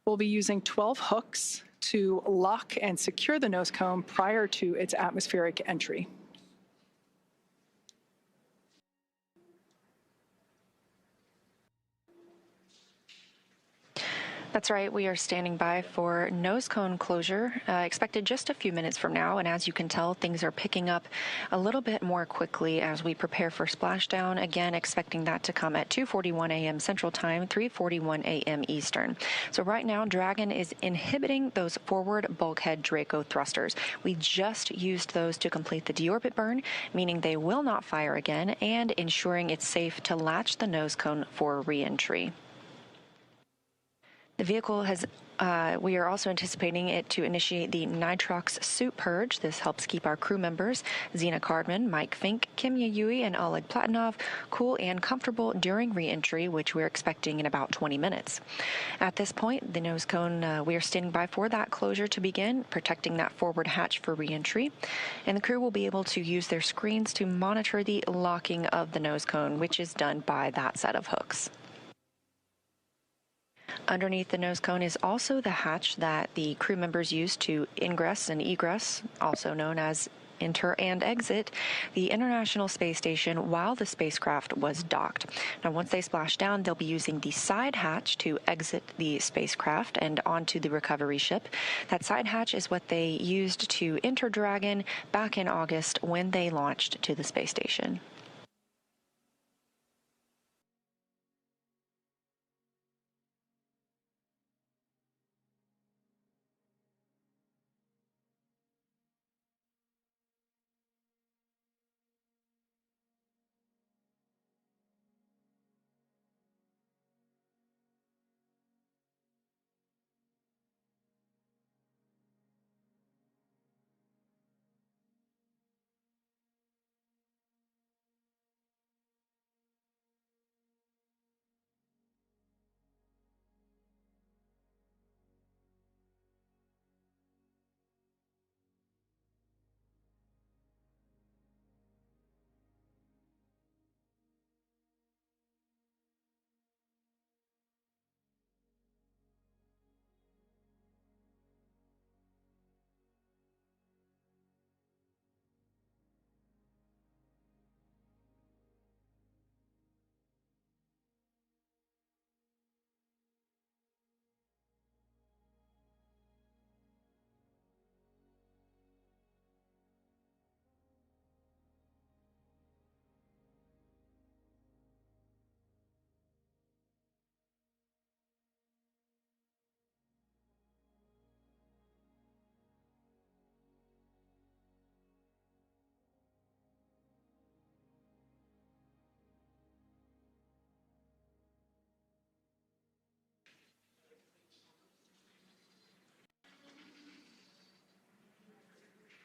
We'll be using 12 hooks to lock and secure the nose cone prior to its atmospheric entry. That's right. We are standing by for nose cone closure, expected just a few minutes from now. And as you can tell, things are picking up a little bit more quickly as we prepare for splashdown. Again, expecting that to come at 2:41 a.m. Central Time, 3:41 a.m. Eastern. So right now, Dragon is inhibiting those forward bulkhead Draco thrusters. We just used those to complete the deorbit burn, meaning they will not fire again, and ensuring it's safe to latch the nose cone for reentry. The vehicle has, we are also anticipating it to initiate the nitrox suit purge. This helps keep our crew members, Zena Cardman, Mike Fink, Kimya Yui, and Oleg Platonov, cool and comfortable during reentry, which we're expecting in about 20 minutes. At this point, the nose cone, we are standing by for that closure to begin, protecting that forward hatch for reentry. And the crew will be able to use their screens to monitor the locking of the nose cone, which is done by that set of hooks. Underneath the nose cone is also the hatch that the crew members use to ingress and egress, also known as enter and exit the International Space Station while the spacecraft was docked. Now, once they splash down, they'll be using the side hatch to exit the spacecraft and onto the recovery ship. That side hatch is what they used to enter Dragon back in August when they launched to the space station.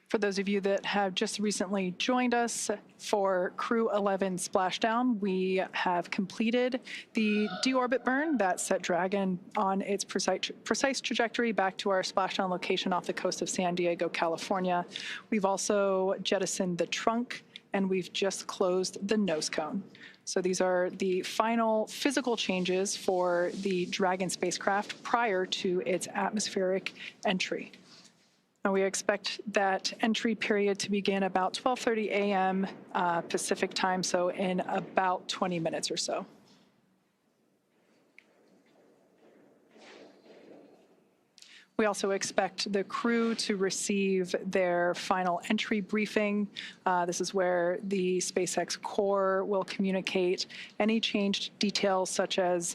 For those of you that have just recently joined us for Crew 11 Splashdown, we have completed the DeOrbit burn that set Dragon on its precise trajectory back to our splashdown location off the coast of San Diego, California. We've also jettisoned the trunk, and we've just closed the nose cone. So these are the final physical changes for the Dragon spacecraft prior to its atmospheric entry. And we expect that entry period to begin about 12:30 a.m. Pacific time, so in about 20 minutes or so. We also expect the crew to receive their final entry briefing. This is where the SpaceX core will communicate any changed details, such as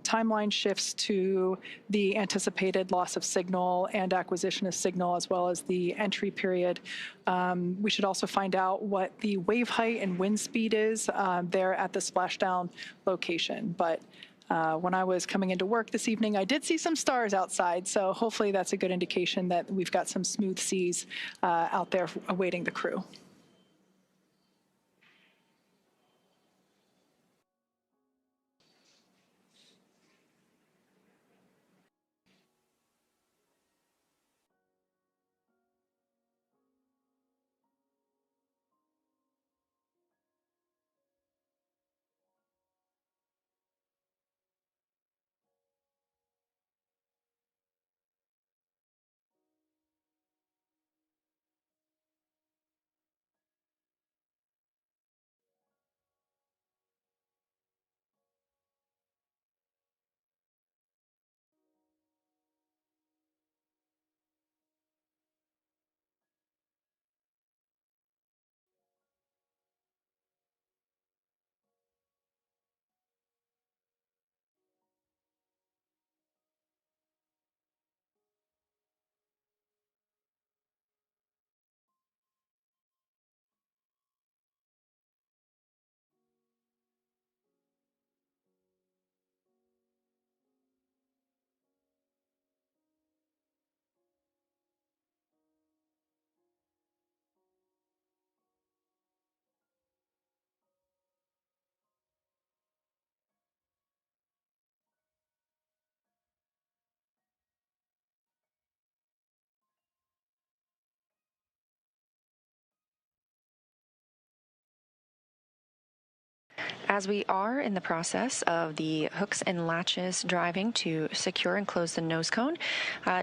timeline shifts to the anticipated loss of signal and acquisition of signal, as well as the entry period. We should also find out what the wave height and wind speed is there at the splashdown location. But when I was coming into work this evening, I did see some stars outside, so hopefully that's a good indication that we've got some smooth seas out there awaiting the crew. As we are in the process of the hooks and latches driving to secure and close the nose cone,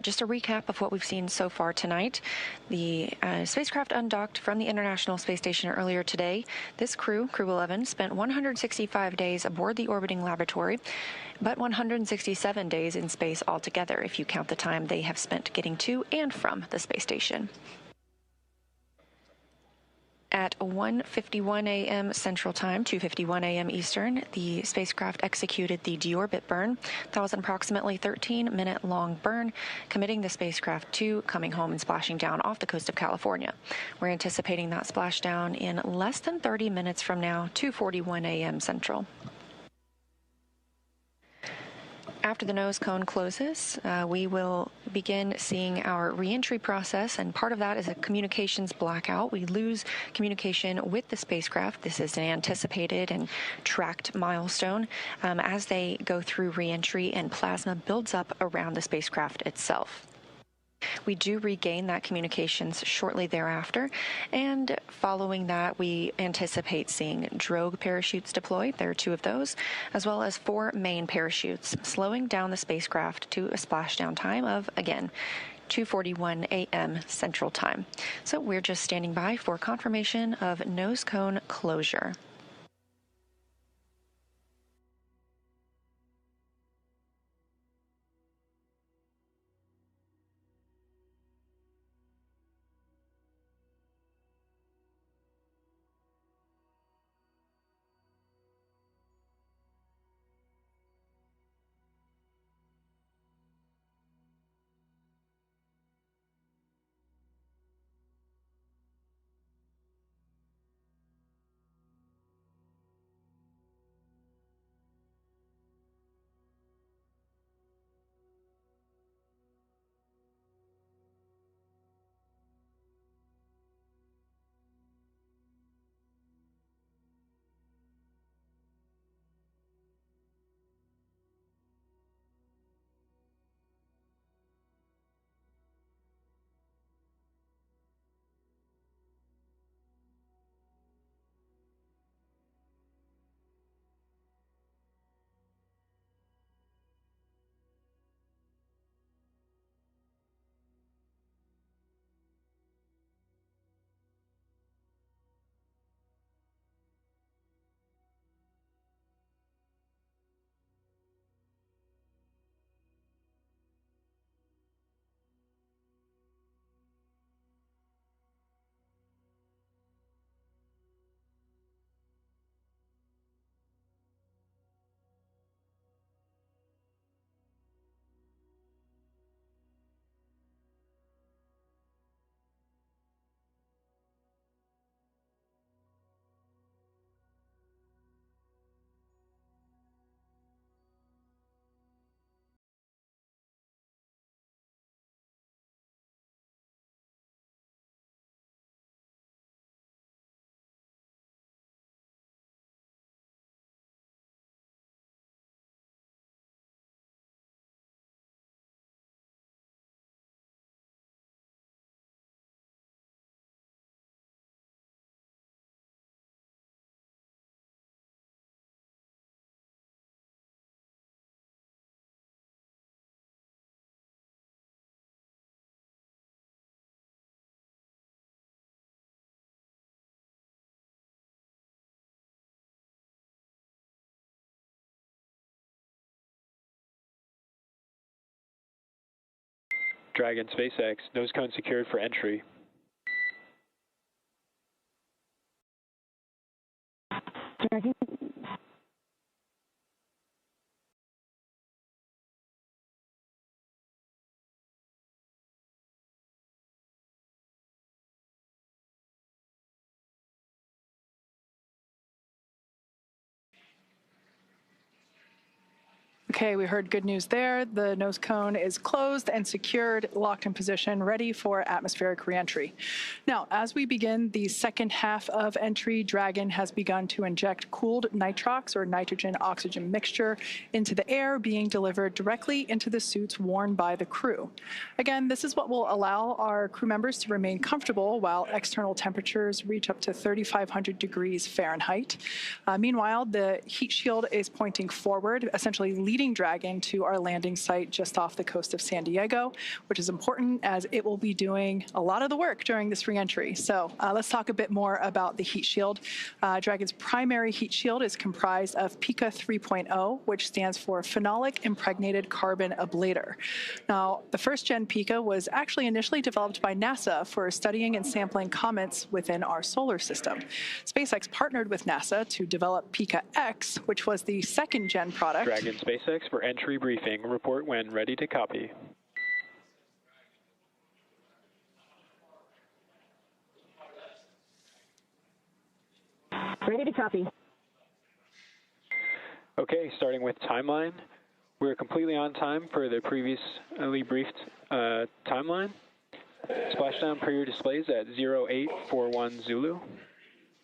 just a recap of what we've seen so far tonight. The spacecraft undocked from the International Space Station earlier today. This crew, Crew 11, spent 165 days aboard the orbiting laboratory, but 167 days in space altogether, if you count the time they have spent getting to and from the space station. At 1:51 a.m. Central Time, 2:51 a.m. Eastern, the spacecraft executed the DeOrbit burn. That was an approximately 13-minute-long burn, committing the spacecraft to coming home and splashing down off the coast of California. We're anticipating that splashdown in less than 30 minutes from now, 2:41 a.m. Central. After the nose cone closes, we will begin seeing our reentry process, and part of that is a communications blackout. We lose communication with the spacecraft. This is an anticipated and tracked milestone as they go through reentry and plasma builds up around the spacecraft itself. We do regain that communications shortly thereafter, and following that, we anticipate seeing drogue parachutes deployed. There are 2 of those, as well as 4 main parachutes, slowing down the spacecraft to a splashdown time of, again, 2:41 a.m. Central Time. So we're just standing by for confirmation of nose cone closure. Dragon SpaceX, nose cone secured for entry. Dragon. Okay, we heard good news there. The nose cone is closed and secured, locked in position, ready for atmospheric reentry. Now, as we begin the second half of entry, Dragon has begun to inject cooled nitrox or nitrogen-oxygen mixture into the air, being delivered directly into the suits worn by the crew. Again, this is what will allow our crew members to remain comfortable while external temperatures reach up to 3,500 degrees Fahrenheit. Meanwhile, the heat shield is pointing forward, essentially leading Dragon to our landing site just off the coast of San Diego, which is important as it will be doing a lot of the work during this reentry. So let's talk a bit more about the heat shield. Dragon's primary heat shield is comprised of PICA 3.0, which stands for Phenolic Impregnated Carbon Ablator. Now, the first gen PICA was actually initially developed by NASA for studying and sampling comets within our solar system. SpaceX partnered with NASA to develop PICA X, which was the second gen product. Dragon SpaceX for entry briefing. Report when ready to copy. Ready to copy. Okay, starting with timeline. We're completely on time for the previously briefed timeline. Splashdown period displays at 0841 Zulu.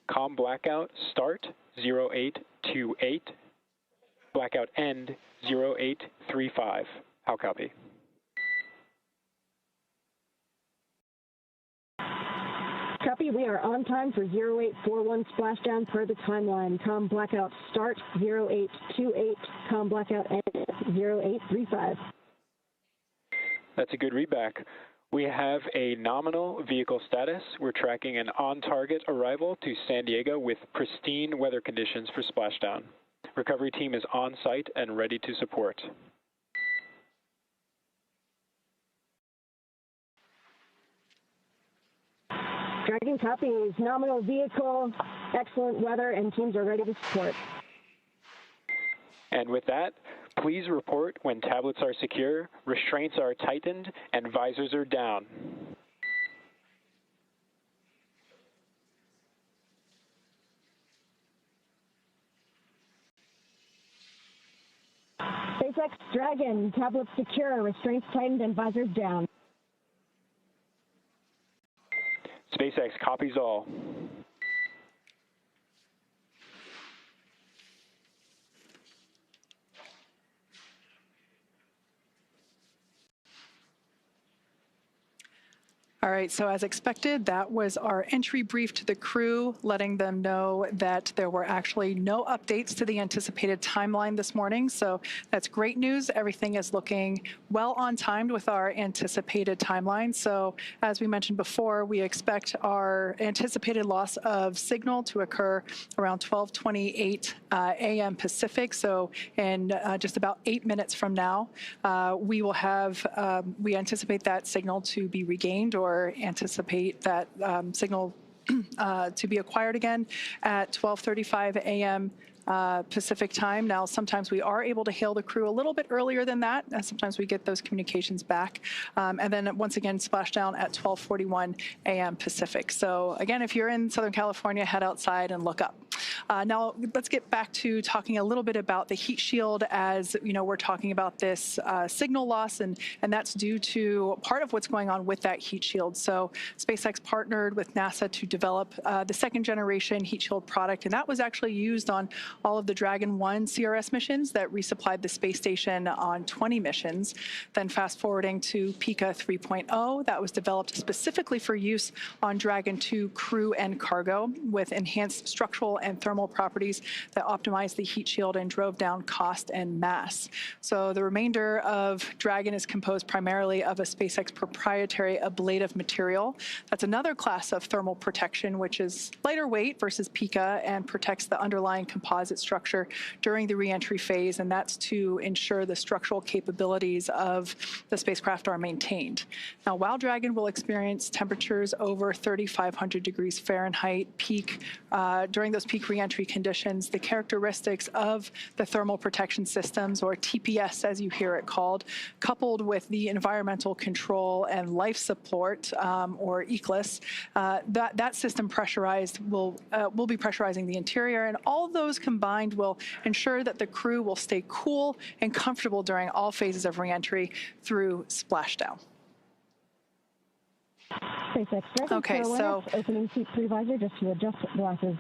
COM blackout start 0828. Blackout end 0835. How copy? Copy. We are on time for 0841 splashdown per the timeline. COM blackout start 0828. COM blackout end 0835. That's a good readback. We have a nominal vehicle status. We're tracking an on-target arrival to San Diego with pristine weather conditions for splashdown. Recovery team is on site and ready to support. Dragon copies. Nominal vehicle, excellent weather, and teams are ready to support. And with that, please report when tablets are secure, restraints are tightened, and visors are down. SpaceX Dragon, tablets secure, restraints tightened, and visors down. SpaceX copies all. All right, so as expected, that was our entry brief to the crew, letting them know that there were actually no updates to the anticipated timeline this morning. So that's great news. Everything is looking well on timed with our anticipated timeline. So as we mentioned before, we expect our anticipated loss of signal to occur around 12:28 a.m. Pacific. So in just about 8 minutes from now, we will have, we anticipate that signal to be regained or anticipate that signal to be acquired again at 12:35 a.m. Pacific time. Now, sometimes we are able to hail the crew a little bit earlier than that. Sometimes we get those communications back. And then once again, splashdown at 12:41 a.m. Pacific. So again, if you're in Southern California, head outside and look up. Now, let's get back to talking a little bit about the heat shield. As you know, we're talking about this signal loss, and that's due to part of what's going on with that heat shield. So SpaceX partnered with NASA to develop the second generation heat shield product, and that was actually used on all of the Dragon 1 CRS missions that resupplied the space station on 20 missions. Then fast forwarding to PICA 3.0, that was developed specifically for use on Dragon 2 crew and cargo with enhanced structural and thermal properties that optimized the heat shield and drove down cost and mass. So the remainder of Dragon is composed primarily of a SpaceX proprietary ablative material. That's another class of thermal protection, which is lighter weight versus PICA and protects the underlying composite structure during the reentry phase, and that's to ensure the structural capabilities of the spacecraft are maintained. Now, while Dragon will experience temperatures over 3,500 degrees Fahrenheit peak during those peak reentry reentry conditions, the characteristics of the thermal protection systems, or TPS as you hear it called, coupled with the environmental control and life support, or egress, that system pressurized will be pressurizing the interior, and all those combined will ensure that the crew will stay cool and comfortable during all phases of reentry through splashdown. SpaceX Dragon, okay, so opening seat 3 visor just to adjust glasses.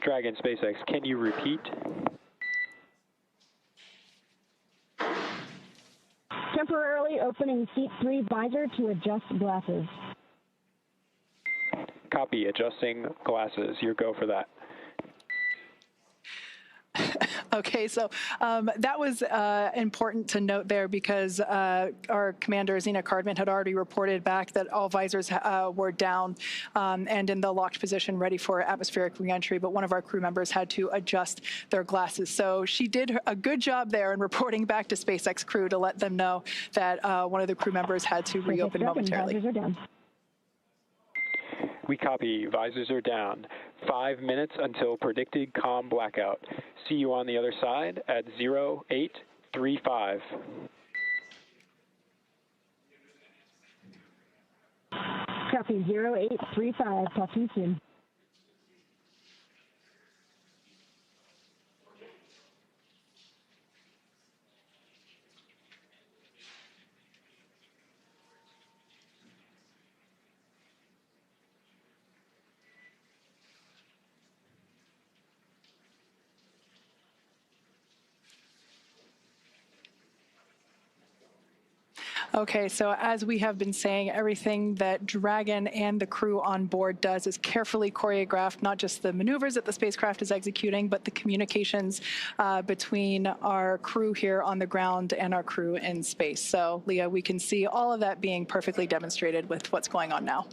Dragon, SpaceX, can you repeat? Temporarily opening seat 3 visor to adjust glasses. Copy, adjusting glasses. Your go for that. Okay, so that was important to note there because our commander, Zena Cardman, had already reported back that all visors were down and in the locked position ready for atmospheric reentry, but one of our crew members had to adjust their glasses. So she did a good job there in reporting back to SpaceX Crew to let them know that one of the crew members had to reopen momentarily. Visors are down. We copy. Visors are down. 5 minutes until predicted COM blackout. See you on the other side at 0835. Copy 0835. Talk to you soon. Okay, so as we have been saying, everything that Dragon and the crew on board does is carefully choreographed, not just the maneuvers that the spacecraft is executing, but the communications between our crew here on the ground and our crew in space. So, Leah, we can see all of that being perfectly demonstrated with what's going on now.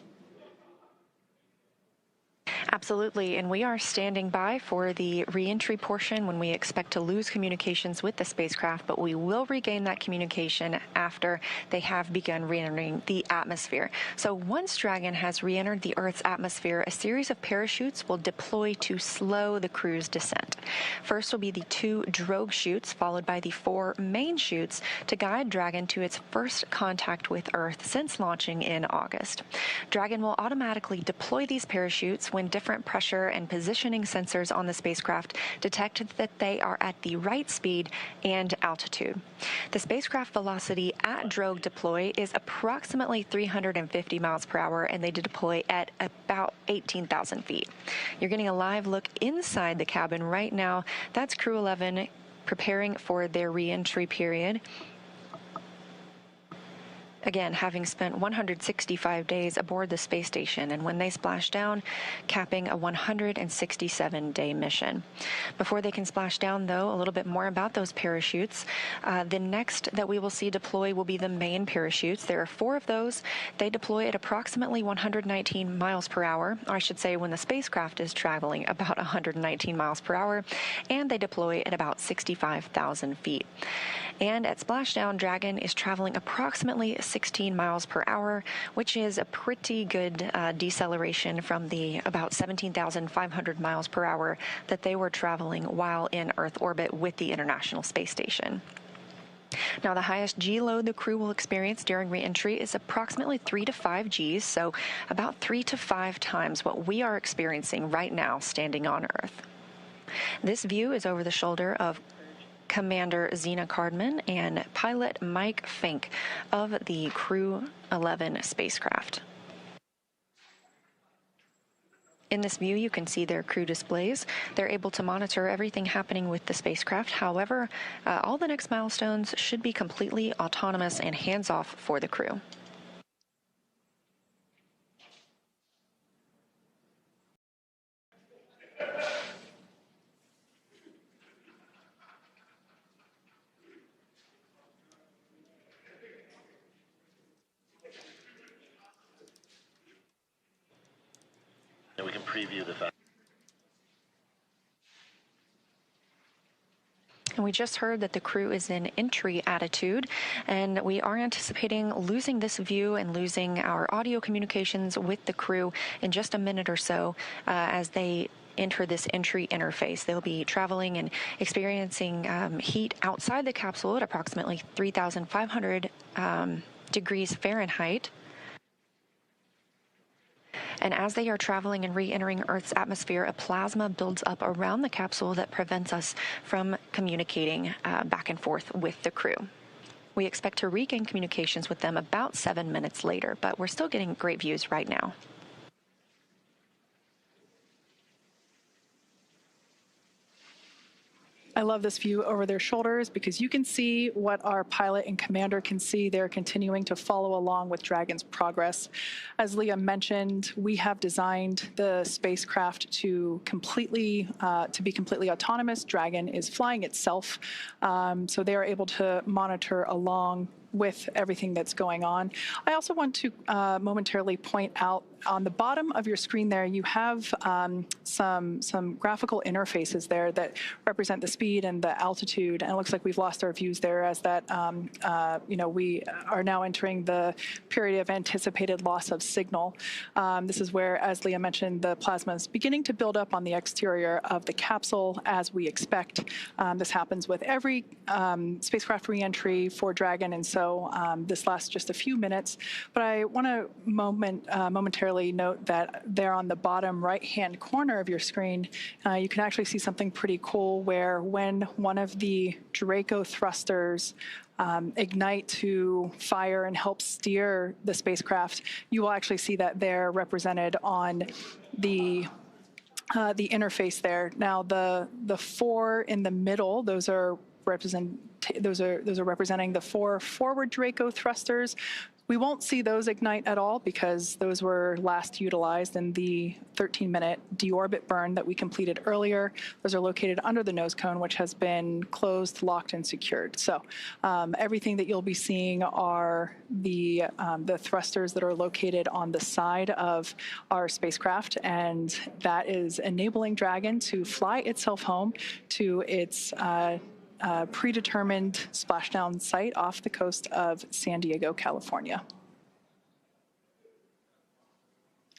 Absolutely, and we are standing by for the reentry portion when we expect to lose communications with the spacecraft, but we will regain that communication after they have begun re-entering the atmosphere. So once Dragon has re-entered the Earth's atmosphere, a series of parachutes will deploy to slow the crew's descent. First will be the 2 drogue chutes, followed by the 4 main chutes to guide Dragon to its first contact with Earth since launching in August. Dragon will automatically deploy these parachutes when different pressure and positioning sensors on the spacecraft detect that they are at the right speed and altitude. The spacecraft velocity at drogue deploy is approximately 350 miles per hour, and they deploy at about 18,000 feet. You're getting a live look inside the cabin right now. That's Crew 11 preparing for their re-entry period. Again, having spent 165 days aboard the space station, and when they splash down, capping a 167-day mission. Before they can splash down, though, a little bit more about those parachutes. The next that we will see deploy will be the main parachutes. There are 4 of those. They deploy at approximately 119 miles per hour, or I should say when the spacecraft is traveling about 119 miles per hour, and they deploy at about 65,000 feet. And at splashdown, Dragon is traveling approximately 16 miles per hour, which is a pretty good deceleration from the about 17,500 miles per hour that they were traveling while in Earth orbit with the International Space Station. Now, the highest G load the crew will experience during re-entry is approximately 3 to 5 Gs, so about 3 to 5 times what we are experiencing right now standing on Earth. This view is over the shoulder of Commander Zena Cardman and pilot Mike Fink of the Crew 11 spacecraft. In this view, you can see their crew displays. They're able to monitor everything happening with the spacecraft. However, all the next milestones should be completely autonomous and hands-off for the crew. We can preview the fact. And we just heard that the crew is in entry attitude, and we are anticipating losing this view and losing our audio communications with the crew in just a minute or so as they enter this entry interface. They'll be traveling and experiencing heat outside the capsule at approximately 3,500 degrees Fahrenheit. And as they are traveling and re-entering Earth's atmosphere, a plasma builds up around the capsule that prevents us from communicating back and forth with the crew. We expect to regain communications with them about 7 minutes later, but we're still getting great views right now. I love this view over their shoulders because you can see what our pilot and commander can see. They're continuing to follow along with Dragon's progress. As Leah mentioned, we have designed the spacecraft to be completely autonomous. Dragon is flying itself, so they are able to monitor along with everything that's going on. I also want to momentarily point out on the bottom of your screen there, you have some graphical interfaces there that represent the speed and the altitude, and it looks like we've lost our views there as that, we are now entering the period of anticipated loss of signal. This is where, as Leah mentioned, the plasma is beginning to build up on the exterior of the capsule as we expect. This happens with every spacecraft reentry for Dragon, and so this lasts just a few minutes. But I want to momentarily note that there on the bottom right-hand corner of your screen, you can actually see something pretty cool where when one of the Draco thrusters ignite to fire and help steer the spacecraft, you will actually see that they're represented on the interface there. Now, the four in the middle, those are representing the four forward Draco thrusters. We won't see those ignite at all because those were last utilized in the 13-minute DeOrbit burn that we completed earlier. Those are located under the nose cone, which has been closed, locked, and secured. So everything that you'll be seeing are the thrusters that are located on the side of our spacecraft, and that is enabling Dragon to fly itself home to its predetermined splashdown site off the coast of San Diego, California.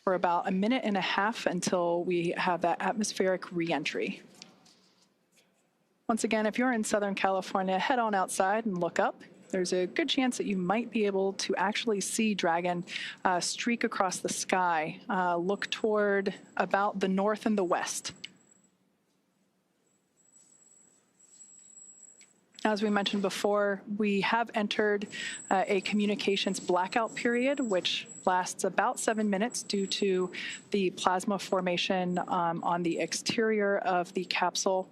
For about a minute and a half until we have that atmospheric reentry. Once again, if you're in Southern California, head on outside and look up. There's a good chance that you might be able to actually see Dragon streak across the sky, look toward about the north and the west. As we mentioned before, we have entered a communications blackout period, which lasts about 7 minutes due to the plasma formation on the exterior of the capsule.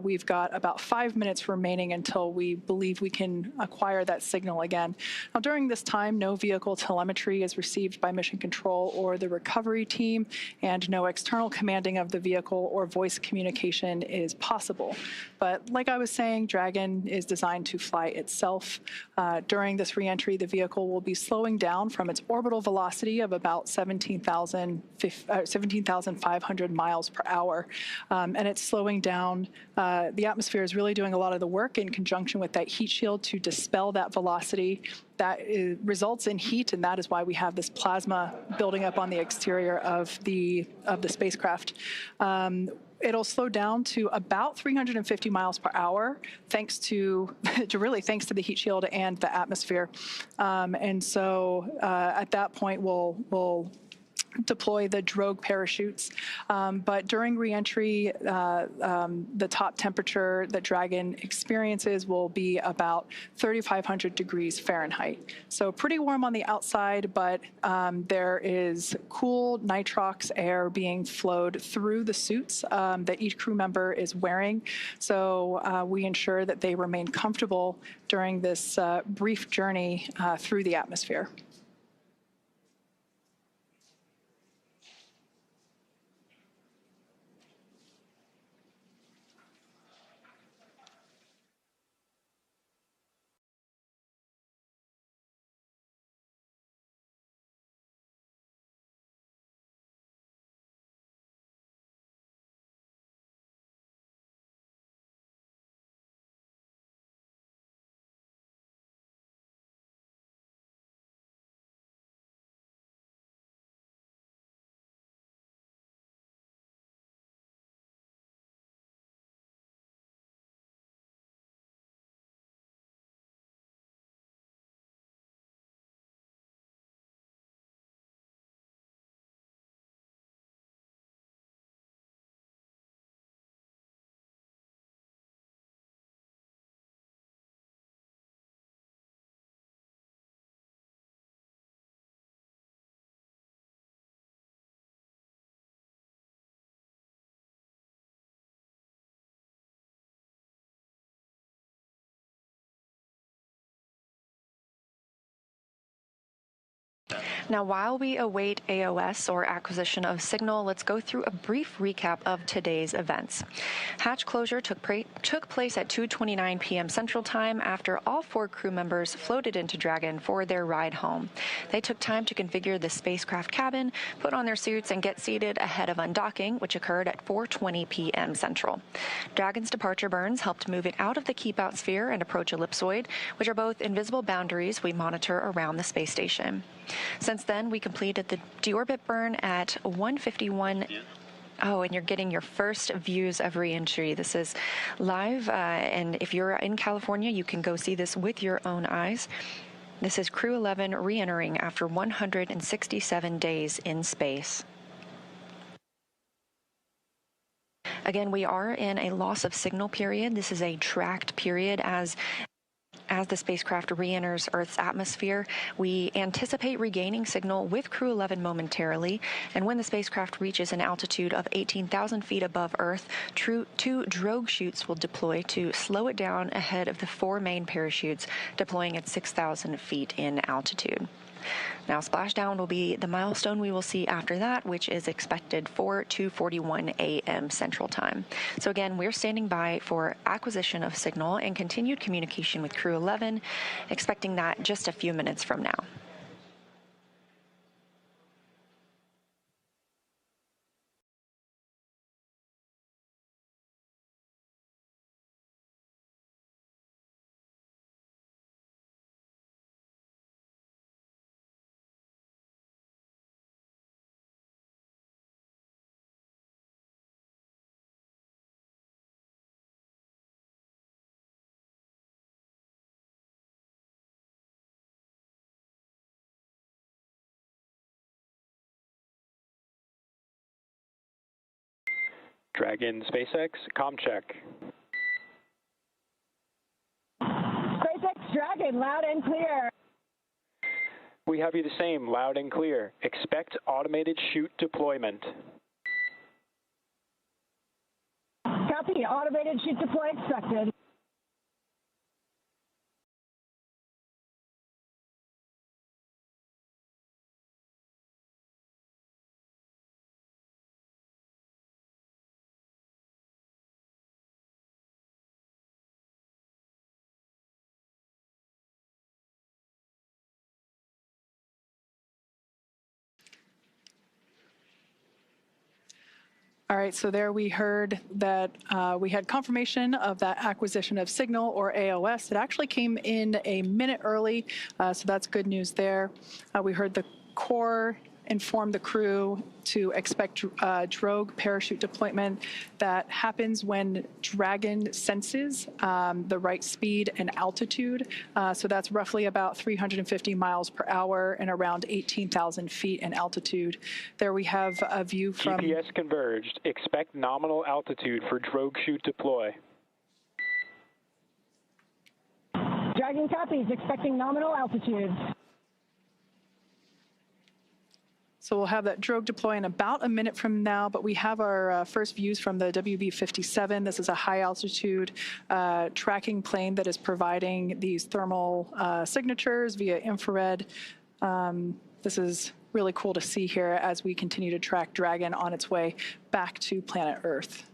We've got about 5 minutes remaining until we believe we can acquire that signal again. Now, during this time, no vehicle telemetry is received by Mission Control or the recovery team, and no external commanding of the vehicle or voice communication is possible. But like I was saying, Dragon is designed to fly itself. During this reentry, the vehicle will be slowing down from its orbital velocity of about 17,500 miles per hour, and it's slowing down. The atmosphere is really doing a lot of the work in conjunction with that heat shield to dispel that velocity. That results in heat, and that is why we have this plasma building up on the exterior of the spacecraft. It'll slow down to about 350 miles per hour, thanks to the heat shield and the atmosphere. And so at that point, we'll deploy the drogue parachutes. But during reentry, the top temperature that Dragon experiences will be about 3,500 degrees Fahrenheit. So pretty warm on the outside, but there is cool nitrox air being flowed through the suits that each crew member is wearing. So we ensure that they remain comfortable during this brief journey through the atmosphere. Now, while we await AOS, or acquisition of signal, let's go through a brief recap of today's events. Hatch closure took place at 2:29 p.m. Central Time after all 4 crew members floated into Dragon for their ride home. They took time to configure the spacecraft cabin, put on their suits, and get seated ahead of undocking, which occurred at 4:20 p.m. Central. Dragon's departure burns helped move it out of the keep-out sphere and approach ellipsoid, which are both invisible boundaries we monitor around the space station. Since then, we completed the DeOrbit burn at 1:51. Oh, and you're getting your first views of ReEntry. This is live, and if you're in California, you can go see this with your own eyes. This is Crew 11 re-entering after 167 days in space. Again, we are in a loss of signal period. This is a tracked period as the spacecraft re-enters Earth's atmosphere. We anticipate regaining signal with Crew 11 momentarily, and when the spacecraft reaches an altitude of 18,000 feet above Earth, 2 drogue chutes will deploy to slow it down ahead of the 4 main parachutes deploying at 6,000 feet in altitude. Now, splashdown will be the milestone we will see after that, which is expected for 2:41 a.m. Central Time. So again, we're standing by for acquisition of signal and continued communication with Crew 11, expecting that just a few minutes from now. Dragon SpaceX, comm check. SpaceX Dragon, loud and clear. We have you the same, loud and clear. Expect automated chute deployment. Copy, automated chute deploy expected. All right, so there we heard that we had confirmation of that acquisition of signal, or AOS. It actually came in a minute early, so that's good news there. We heard the core inform the crew to expect drogue parachute deployment that happens when Dragon senses the right speed and altitude. So that's roughly about 350 miles per hour and around 18,000 feet in altitude. There we have a view from... GPS converged. Expect nominal altitude for drogue chute deploy. Dragon copies, expecting nominal altitude. So we'll have that drogue deploy in about a minute from now, but we have our first views from the WB-57. This is a high-altitude tracking plane that is providing these thermal signatures via infrared. This is really cool to see here as we continue to track Dragon on its way back to planet Earth.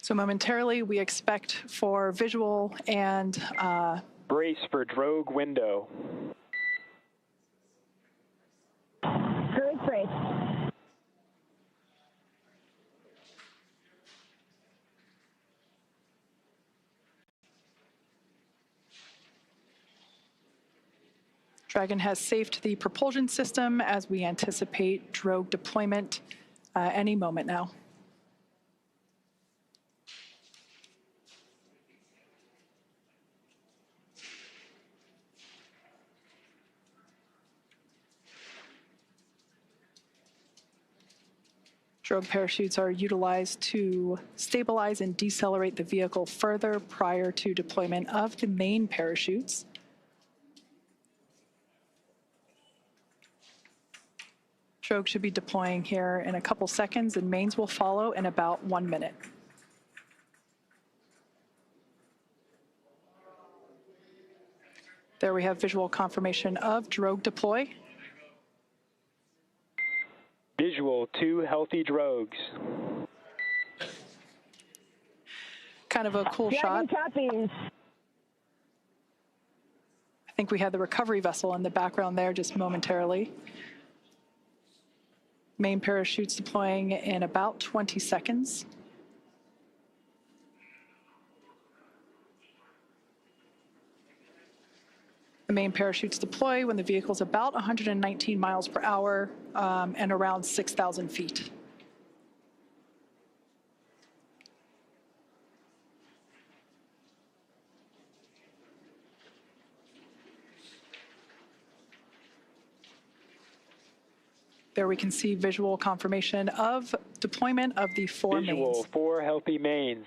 So momentarily, we expect for visual and... Brace for drogue window. Crew brace. Dragon has safed the propulsion system as we anticipate drogue deployment any moment now. Drogue parachutes are utilized to stabilize and decelerate the vehicle further prior to deployment of the main parachutes. Drogue should be deploying here in a couple seconds, and mains will follow in about 1 minute. There we have visual confirmation of Drogue deploy. Visual, 2 healthy drogues. Kind of a cool shot. Copies. I think we had the recovery vessel in the background there just momentarily. Main parachutes deploying in about 20 seconds. The main parachutes deploy when the vehicle's about 119 miles per hour and around 6,000 feet. There we can see visual confirmation of deployment of the 4 mains. Visual, 4 healthy mains.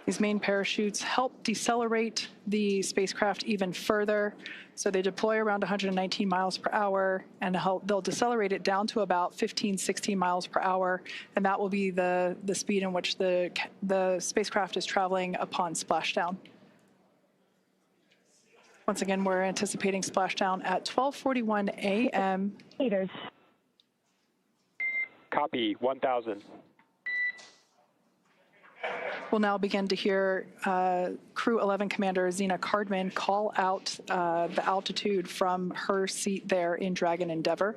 These main parachutes help decelerate the spacecraft even further. So they deploy around 119 miles per hour, and they'll decelerate it down to about 15, 16 miles per hour. And that will be the speed in which the spacecraft is traveling upon splashdown. Once again, we're anticipating splashdown at 12:41 a.m. Meters. Copy, 1,000. We'll now begin to hear Crew 11 Commander Zena Cardman call out the altitude from her seat there in Dragon Endeavour.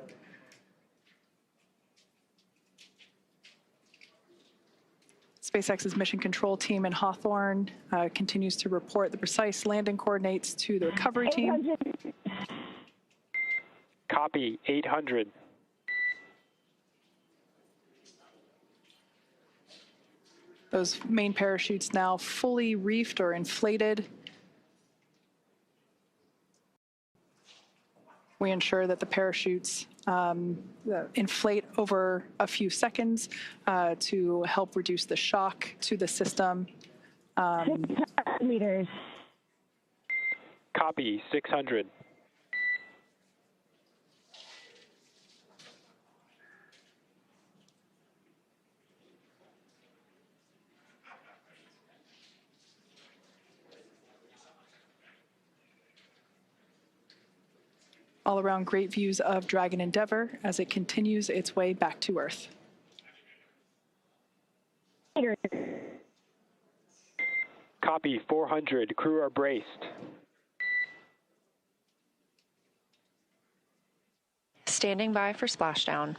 SpaceX's mission control team in Hawthorne continues to report the precise landing coordinates to the recovery team. 800. Copy, 800. Those main parachutes now fully reefed or inflated. We ensure that the parachutes inflate over a few seconds to help reduce the shock to the system. 600 meters. Copy, 600. All around great views of Dragon Endeavour as it continues its way back to Earth. Copy, 400. Crew are braced. Standing by for splashdown.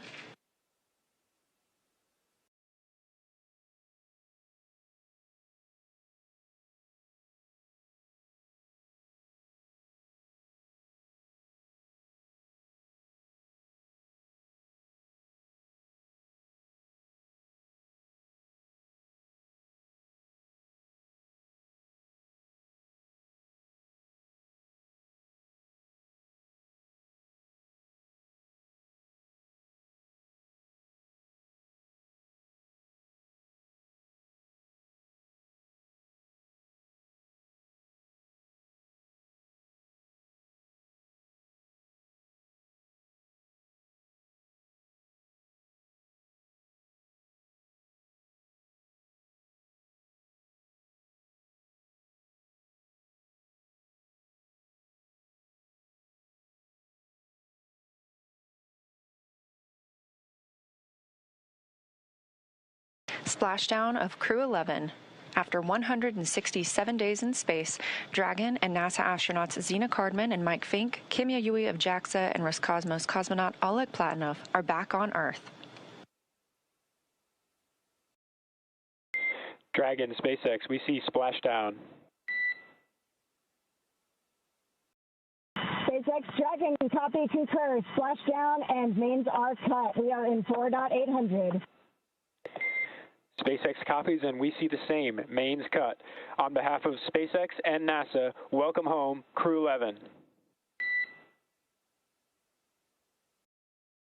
Splashdown of Crew 11. After 167 days in space, Dragon and NASA astronauts Zena Cardman and Mike Fink, Kim Yayoi of JAXA, and Roscosmos cosmonaut Oleg Platonov are back on Earth. Dragon, SpaceX, we see splashdown. SpaceX Dragon, copy, concur. Splashdown and mains are cut. We are in 4.800. SpaceX copies, and we see the same. Mains cut. On behalf of SpaceX and NASA, welcome home, Crew 11.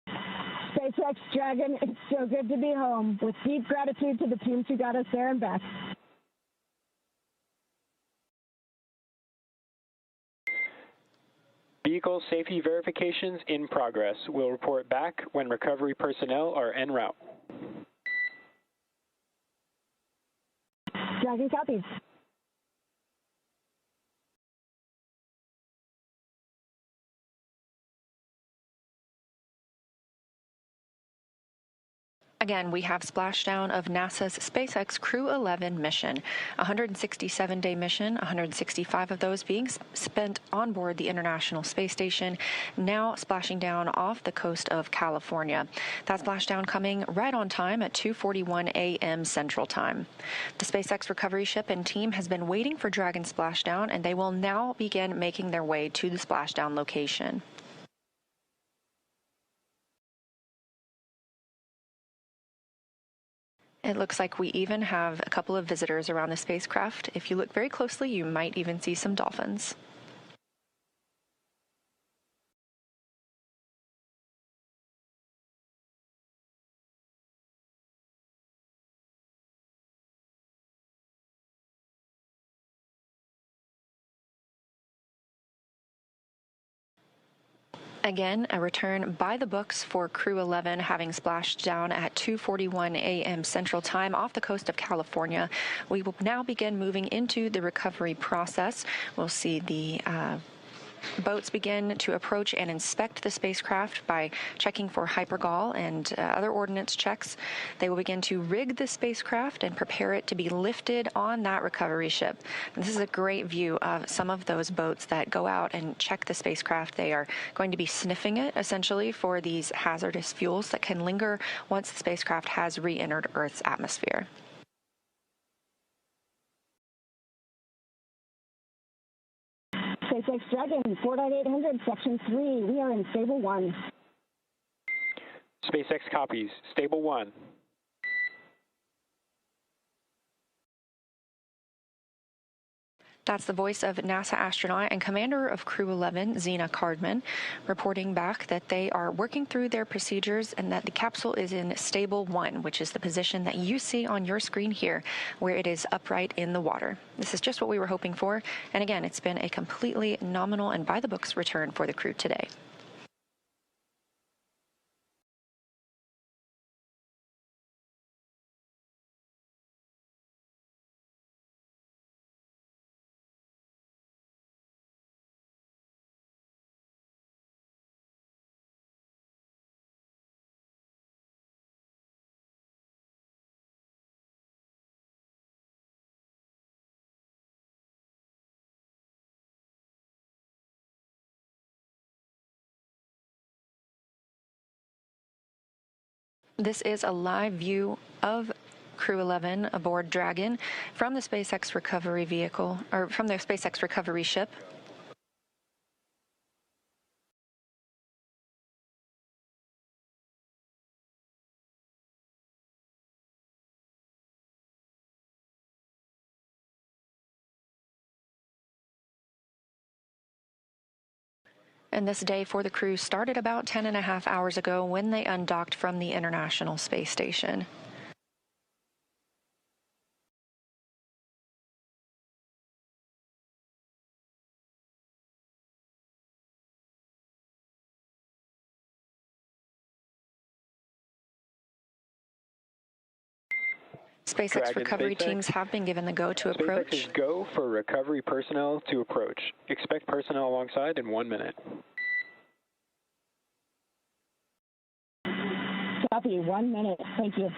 SpaceX Dragon, it's so good to be home. With deep gratitude to the teams who got us there and back. vehicle safety verifications in progress. We'll report back when recovery personnel are en route. Dragon copies. Again, we have splashdown of NASA's SpaceX Crew 11 mission, a 167-day mission, 165 of those being spent on board the International Space Station, now splashing down off the coast of California. That splashdown coming right on time at 2:41 a.m. Central Time. The SpaceX recovery ship and team has been waiting for Dragon splashdown, and they will now begin making their way to the splashdown location. It looks like we even have a couple of visitors around the spacecraft. If you look very closely, you might even see some dolphins. Again, a return by the books for Crew 11, having splashed down at 2:41 a.m. Central Time off the coast of California. We will now begin moving into the recovery process. We'll see the boats begin to approach and inspect the spacecraft by checking for hypergol and other ordnance checks. They will begin to rig the spacecraft and prepare it to be lifted on that recovery ship. And this is a great view of some of those boats that go out and check the spacecraft. They are going to be sniffing it, essentially, for these hazardous fuels that can linger once the spacecraft has re-entered Earth's atmosphere. SpaceX Dragon, 4.800, Section 3. We are in Stable 1. SpaceX copies. Stable 1. That's the voice of NASA astronaut and commander of Crew 11, Zena Cardman, reporting back that they are working through their procedures and that the capsule is in Stable 1, which is the position that you see on your screen here, where it is upright in the water. This is just what we were hoping for, and again, it's been a completely nominal and by-the-books return for the crew today. This is a live view of Crew 11 aboard Dragon from the SpaceX recovery vehicle, or from the SpaceX recovery ship. And this day for the crew started about 10.5 hours ago when they undocked from the International Space Station. SpaceX recovery teams have been given the go to approach. SpaceX is go for recovery personnel to approach. Expect personnel alongside in 1 minute. Copy, 1 minute. Thank you.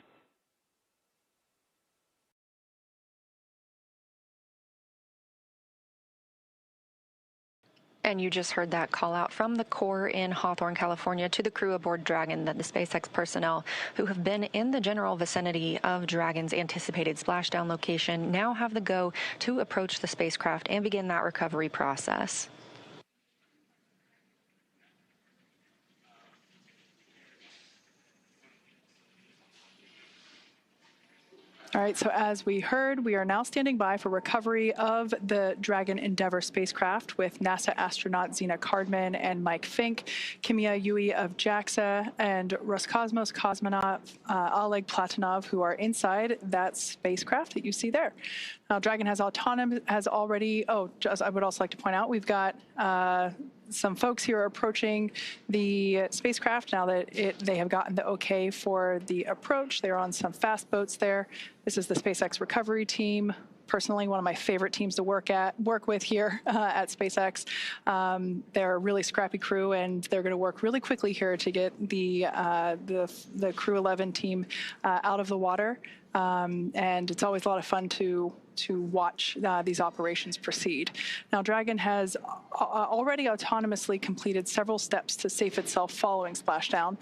And you just heard that call out from the Corps in Hawthorne, California, to the crew aboard Dragon, that the SpaceX personnel who have been in the general vicinity of Dragon's anticipated splashdown location now have the go to approach the spacecraft and begin that recovery process. All right, so as we heard, we are now standing by for recovery of the Dragon Endeavour spacecraft with NASA astronaut Zena Cardman and Mike Fink, Kimia Yui of JAXA, and Roscosmos cosmonaut Oleg Platonov, who are inside that spacecraft that you see there. Now, Dragon has already, I would also like to point out, we've got some folks here approaching the spacecraft now that they have gotten the okay for the approach. They're on some fast boats there. This is the SpaceX recovery team. Personally, one of my favorite teams to work with here at SpaceX. They're a really scrappy crew, and they're going to work really quickly here to get the Crew 11 team out of the water. And it's always a lot of fun to watch these operations proceed. Now, Dragon has already autonomously completed several steps to safe itself following splashdown.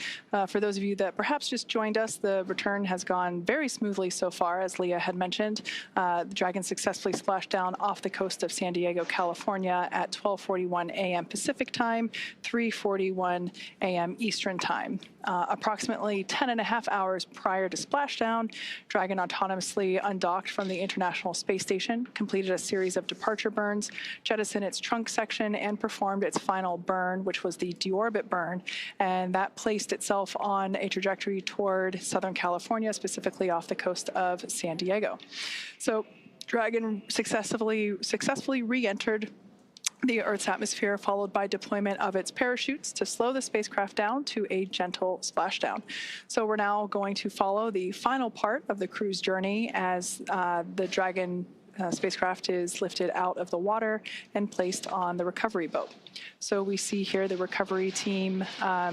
For those of you that perhaps just joined us, the return has gone very smoothly so far, as Leah had mentioned. The Dragon successfully splashed down off the coast of San Diego, California at 12:41 a.m. Pacific time, 3:41 a.m. Eastern time. Approximately 10.5 hours prior to splashdown, Dragon autonomously undocked from the International Space Station, completed a series of departure burns, jettisoned its trunk section, and performed its final burn, which was the DeOrbit burn, and that placed itself on a trajectory toward Southern California, specifically off the coast of San Diego. So Dragon successfully re-entered the Earth's atmosphere, followed by deployment of its parachutes to slow the spacecraft down to a gentle splashdown. So we're now going to follow the final part of the crew's journey as the Dragon spacecraft is lifted out of the water and placed on the recovery boat. So we see here the recovery team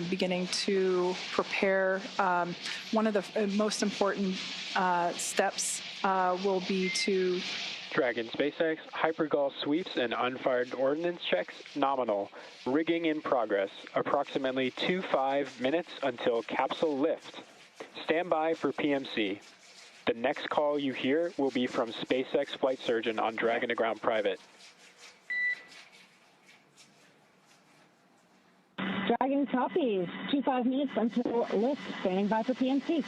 beginning to prepare. One of the most important steps will be to Dragon SpaceX, hypergol sweeps and unfired ordnance checks, nominal. Rigging in progress, approximately 25 minutes until capsule lift. Stand by for PMC. The next call you hear will be from SpaceX flight surgeon on Dragon to Ground Private. Dragon copies. 25 minutes until lift. Standing by for PMC.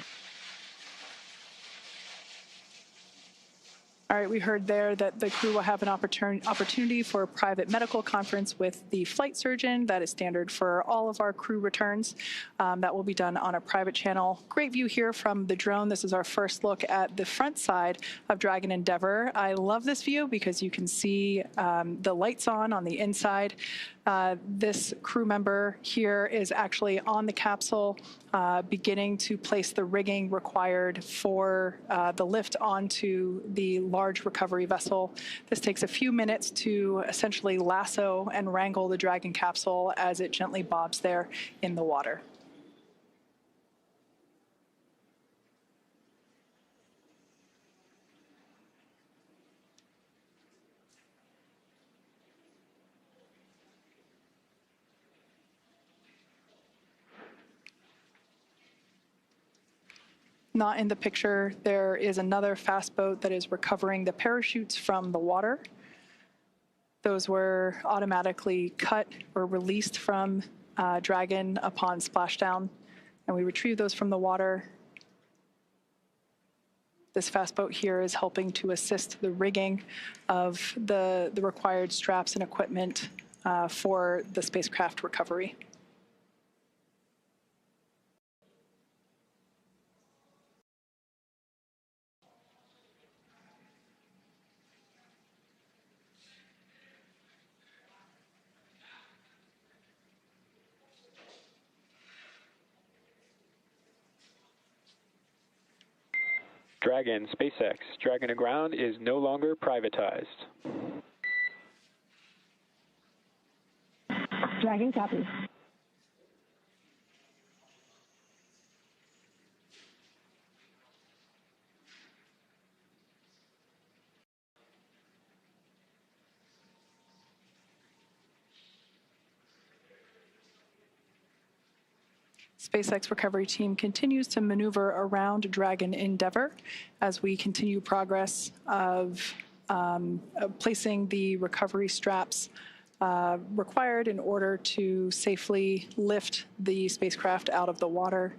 All right, we heard there that the crew will have an opportunity for a private medical conference with the flight surgeon. That is standard for all of our crew returns. That will be done on a private channel. Great view here from the drone. This is our first look at the front side of Dragon Endeavour. I love this view because you can see the lights on the inside. This crew member here is actually on the capsule, beginning to place the rigging required for the lift onto the large recovery vessel. This takes a few minutes to essentially lasso and wrangle the Dragon capsule as it gently bobs there in the water. Not in the picture, there is another fast boat that is recovering the parachutes from the water. Those were automatically cut or released from Dragon upon splashdown, and we retrieved those from the water. This fast boat here is helping to assist the rigging of the required straps and equipment for the spacecraft recovery. Dragon SpaceX, Dragon to Ground is no longer privatized. Dragon copies. SpaceX recovery team continues to maneuver around Dragon Endeavour as we continue progress of placing the recovery straps required in order to safely lift the spacecraft out of the water.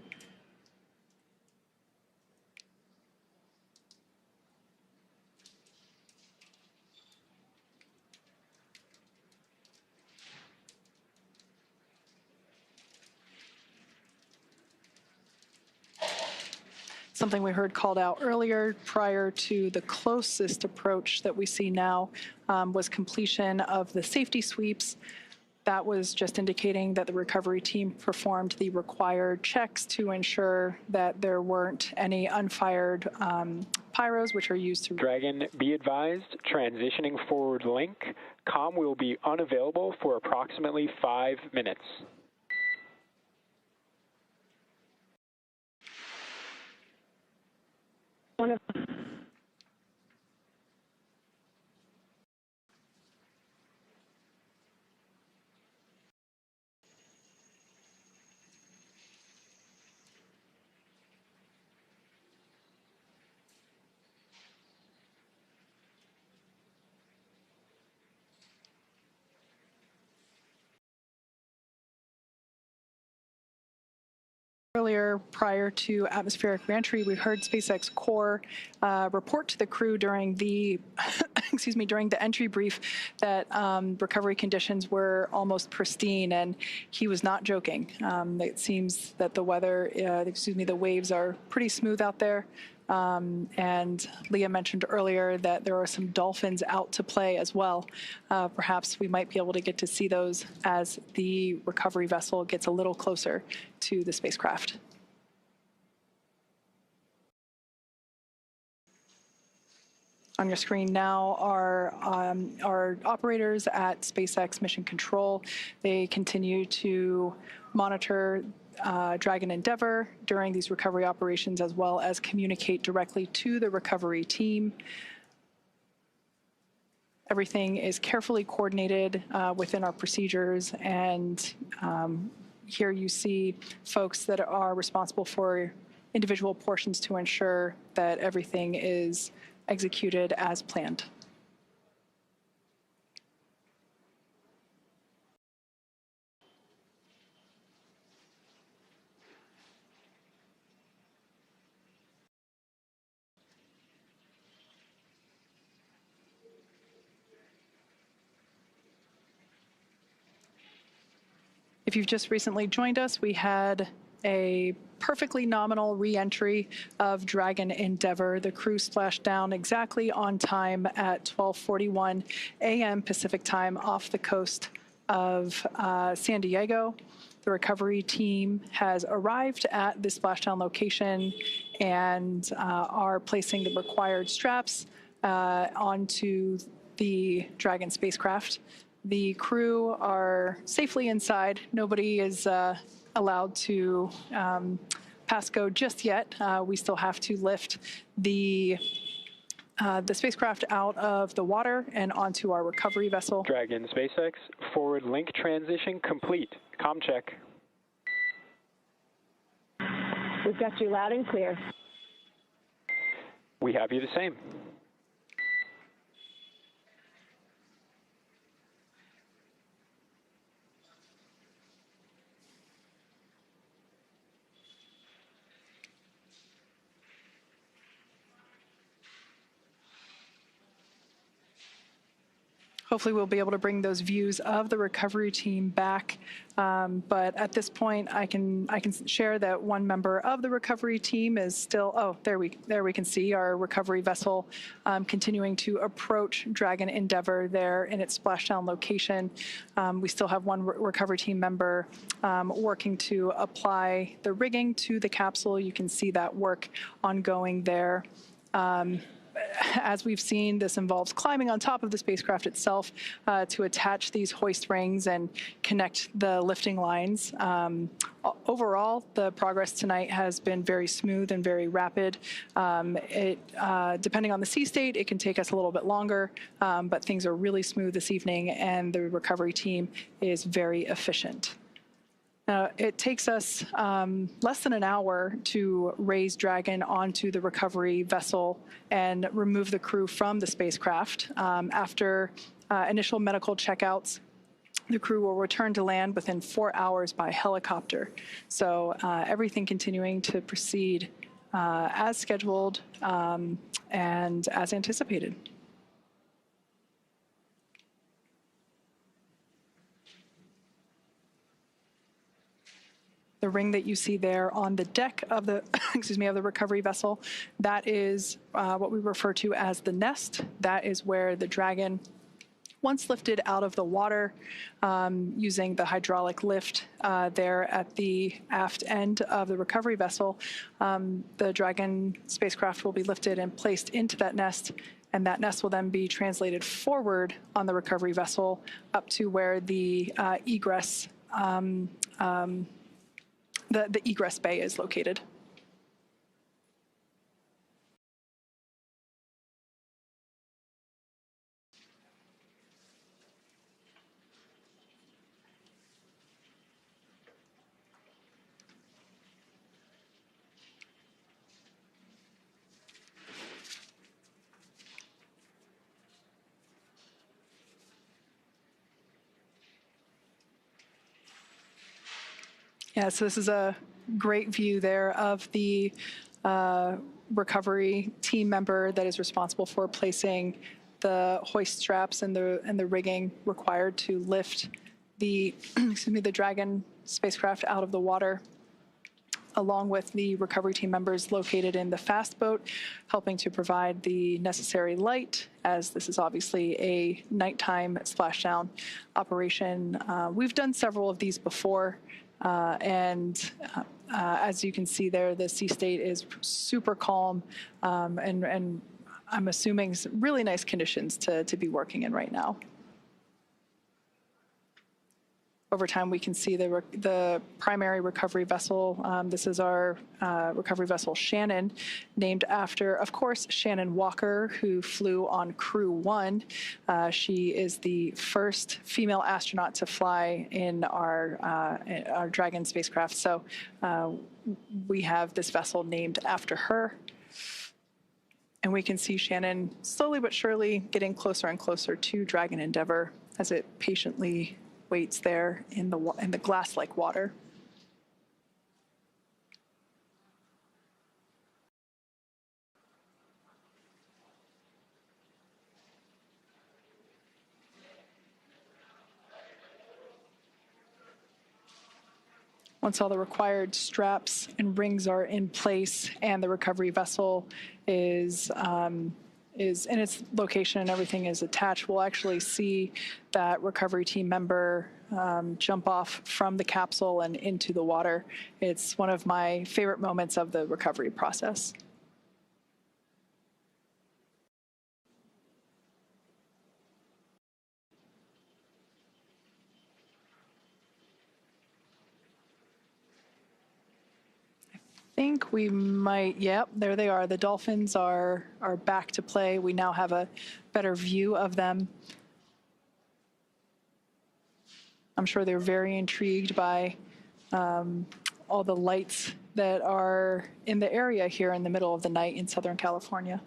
Something we heard called out earlier prior to the closest approach that we see now was completion of the safety sweeps. That was just indicating that the recovery team performed the required checks to ensure that there weren't any unfired pyros, which are used to... Dragon, be advised, transitioning forward link. Comm will be unavailable for approximately 5 minutes. Earlier, prior to atmospheric reentry, we heard SpaceX Core report to the crew during the, during the entry brief that recovery conditions were almost pristine, and he was not joking. It seems that the weather, the waves are pretty smooth out there. And Leah mentioned earlier that there are some dolphins out to play as well. Perhaps we might be able to get to see those as the recovery vessel gets a little closer to the spacecraft. On your screen now are our operators at SpaceX Mission Control. They continue to monitor Dragon Endeavour during these recovery operations, as well as communicate directly to the recovery team. Everything is carefully coordinated within our procedures, and here you see folks that are responsible for individual portions to ensure that everything is executed as planned. If you've just recently joined us, we had a perfectly nominal re-entry of Dragon Endeavour. The crew splashed down exactly on time at 12:41 a.m. Pacific time off the coast of San Diego. The recovery team has arrived at the splashdown location and are placing the required straps onto the Dragon spacecraft. The crew are safely inside. Nobody is allowed to pass go just yet. We still have to lift the spacecraft out of the water and onto our recovery vessel. Dragon SpaceX, forward link transition complete. Comm check. We've got you loud and clear. We have you the same. Hopefully we'll be able to bring those views of the recovery team back. But at this point, I can share that one member of the recovery team is still, oh, there we can see our recovery vessel continuing to approach Dragon Endeavour there in its splashdown location. We still have one recovery team member working to apply the rigging to the capsule. You can see that work ongoing there. As we've seen, this involves climbing on top of the spacecraft itself to attach these hoist rings and connect the lifting lines. Overall, the progress tonight has been very smooth and very rapid. Depending on the sea state, it can take us a little bit longer, but things are really smooth this evening, and the recovery team is very efficient. It takes us less than an hour to raise Dragon onto the recovery vessel and remove the crew from the spacecraft. After initial medical checkouts, the crew will return to land within 4 hours by helicopter. So everything continuing to proceed as scheduled and as anticipated. The ring that you see there on the deck of the, excuse me, of the recovery vessel, that is what we refer to as the nest. That is where the Dragon, once lifted out of the water using the hydraulic lift there at the aft end of the recovery vessel, the Dragon spacecraft will be lifted and placed into that nest, and that nest will then be translated forward on the recovery vessel up to where the egress, the egress bay is located. Yeah, so this is a great view there of the recovery team member that is responsible for placing the hoist straps and the rigging required to lift the excuse me, the Dragon spacecraft out of the water, along with the recovery team members located in the fast boat, helping to provide the necessary light, as this is obviously a nighttime splashdown operation. We've done several of these before. As you can see there, the sea state is super calm, and I'm assuming some really nice conditions to be working in right now. Over time, we can see the primary recovery vessel. This is our recovery vessel Shannon, named after, of course, Shannon Walker, who flew on Crew 1. She is the first female astronaut to fly in our Dragon spacecraft. So we have this vessel named after her. And we can see Shannon slowly but surely getting closer and closer to Dragon Endeavour as it patiently waits there in the glass-like water. Once all the required straps and rings are in place and the recovery vessel is in its location and everything is attached, we'll actually see that recovery team member jump off from the capsule and into the water. It's one of my favorite moments of the recovery process. I think we might, yep, there they are. The dolphins are back to play. We now have a better view of them. I'm sure they're very intrigued by all the lights that are in the area here in the middle of the night in Southern California.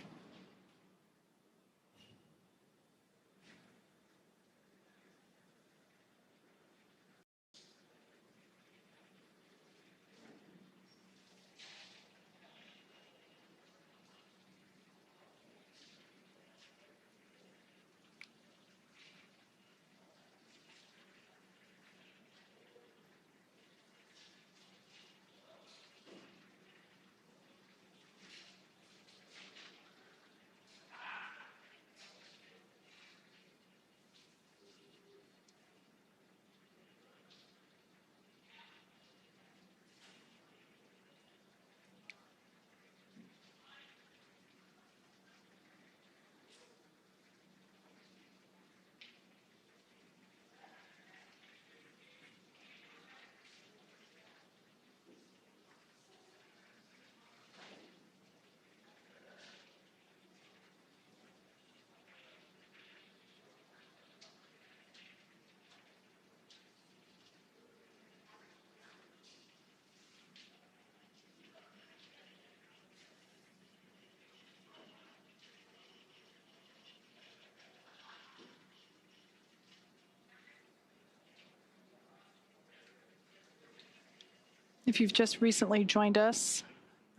If you've just recently joined us,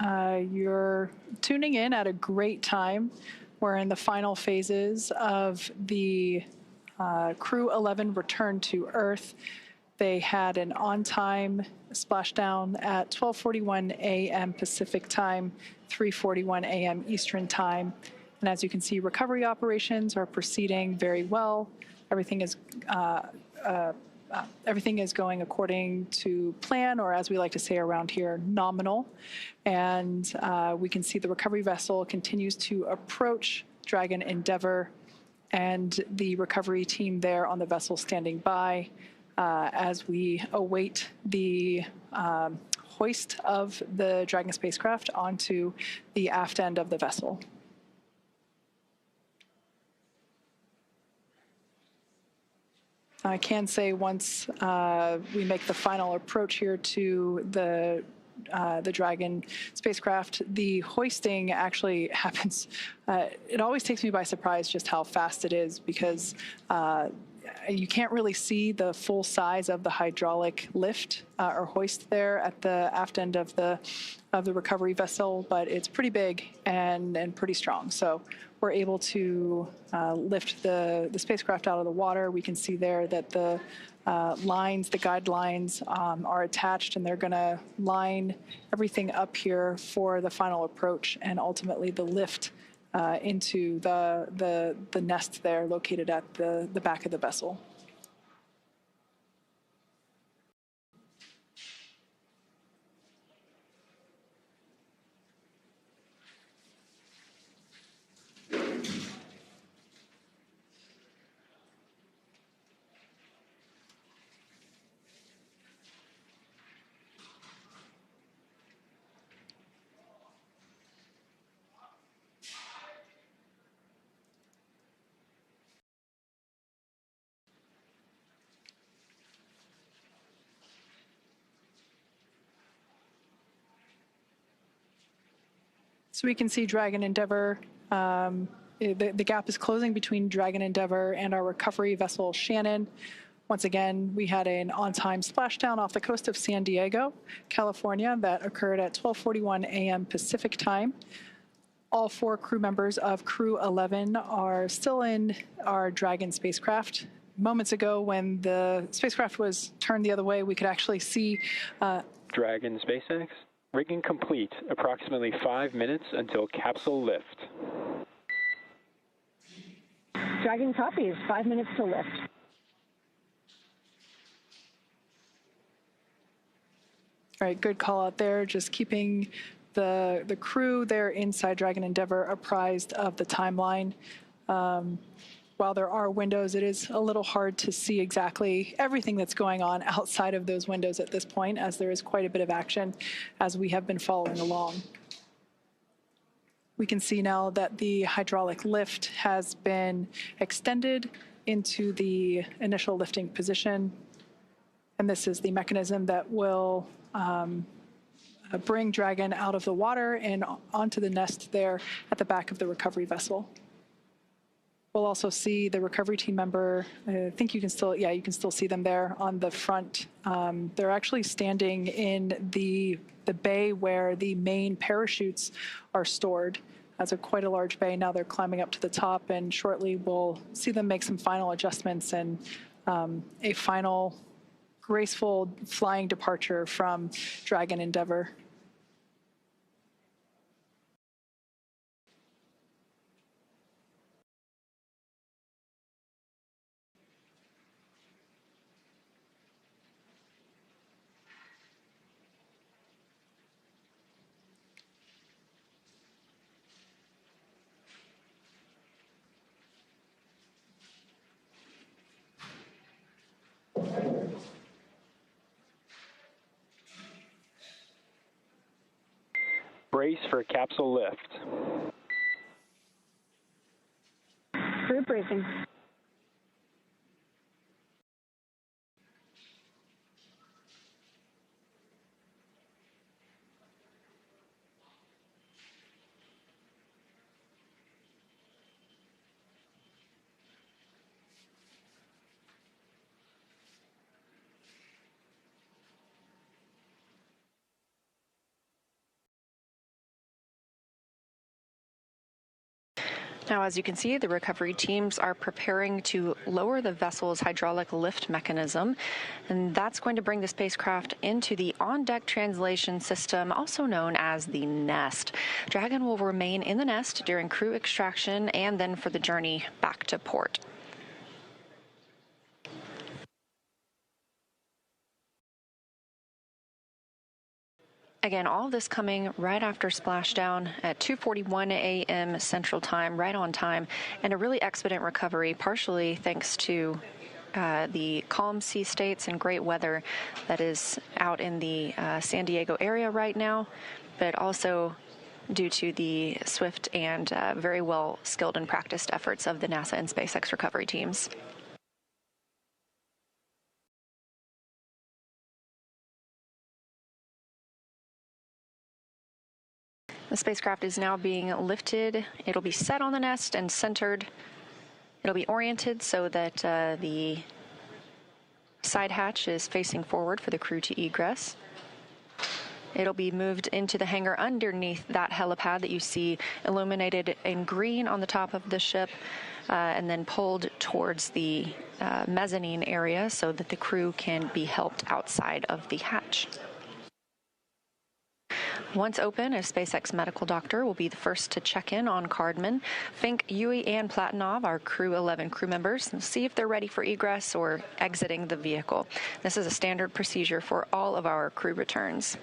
you're tuning in at a great time. We're in the final phases of the Crew 11 return to Earth. They had an on-time splashdown at 12:41 a.m. Pacific time, 3:41 a.m. Eastern time. And as you can see, recovery operations are proceeding very well. Everything is going according to plan, or as we like to say around here, nominal. And we can see the recovery vessel continues to approach Dragon Endeavour, and the recovery team there on the vessel standing by as we await the hoist of the Dragon spacecraft onto the aft end of the vessel. I can say once we make the final approach here to the Dragon spacecraft, the hoisting actually happens. It always takes me by surprise just how fast it is, because you can't really see the full size of the hydraulic lift or hoist there at the aft end of the recovery vessel, but it's pretty big and pretty strong. So we're able to lift the spacecraft out of the water. We can see there that the lines, the guidelines are attached, and they're going to line everything up here for the final approach and ultimately the lift into the nest there located at the back of the vessel. So we can see Dragon Endeavour, the gap is closing between Dragon Endeavour and our recovery vessel Shannon. Once again, we had an on-time splashdown off the coast of San Diego, California, that occurred at 12:41 a.m. Pacific time. All 4 crew members of Crew 11 are still in our Dragon spacecraft. Moments ago, when the spacecraft was turned the other way, we could actually see Dragon SpaceX. Rigging complete. Approximately 5 minutes until capsule lift. Dragon copies. 5 minutes to lift. All right, good call out there. Just keeping the crew there inside Dragon Endeavour apprised of the timeline. While there are windows, it is a little hard to see exactly everything that's going on outside of those windows at this point, as there is quite a bit of action as we have been following along. We can see now that the hydraulic lift has been extended into the initial lifting position, and this is the mechanism that will bring Dragon out of the water and onto the nest there at the back of the recovery vessel. We'll also see the recovery team member. I think you can still, yeah, you can still see them there on the front. They're actually standing in the bay where the main parachutes are stored. That's quite a large bay. Now they're climbing up to the top, and shortly we'll see them make some final adjustments and a final graceful flying departure from Dragon Endeavour. Brace for capsule lift. Crew bracing. Now, as you can see, the recovery teams are preparing to lower the vessel's hydraulic lift mechanism, and that's going to bring the spacecraft into the on-deck translation system, also known as the nest. Dragon will remain in the nest during crew extraction and then for the journey back to port. Again, all of this coming right after splashdown at 2:41 a.m. Central Time, right on time, and a really expedient recovery, partially thanks to the calm sea states and great weather that is out in the San Diego area right now, but also due to the swift and very well skilled and practiced efforts of the NASA and SpaceX recovery teams. The spacecraft is now being lifted. It'll be set on the nest and centered. It'll be oriented so that the side hatch is facing forward for the crew to egress. It'll be moved into the hangar underneath that helipad that you see illuminated in green on the top of the ship, and then pulled towards the mezzanine area so that the crew can be helped outside of the hatch. Once open, a SpaceX medical doctor will be the first to check in on Cardman. Fink, Yui, and Platonov, our Crew 11 crew members, and see if they're ready for egress or exiting the vehicle. This is a standard procedure for all of our crew returns.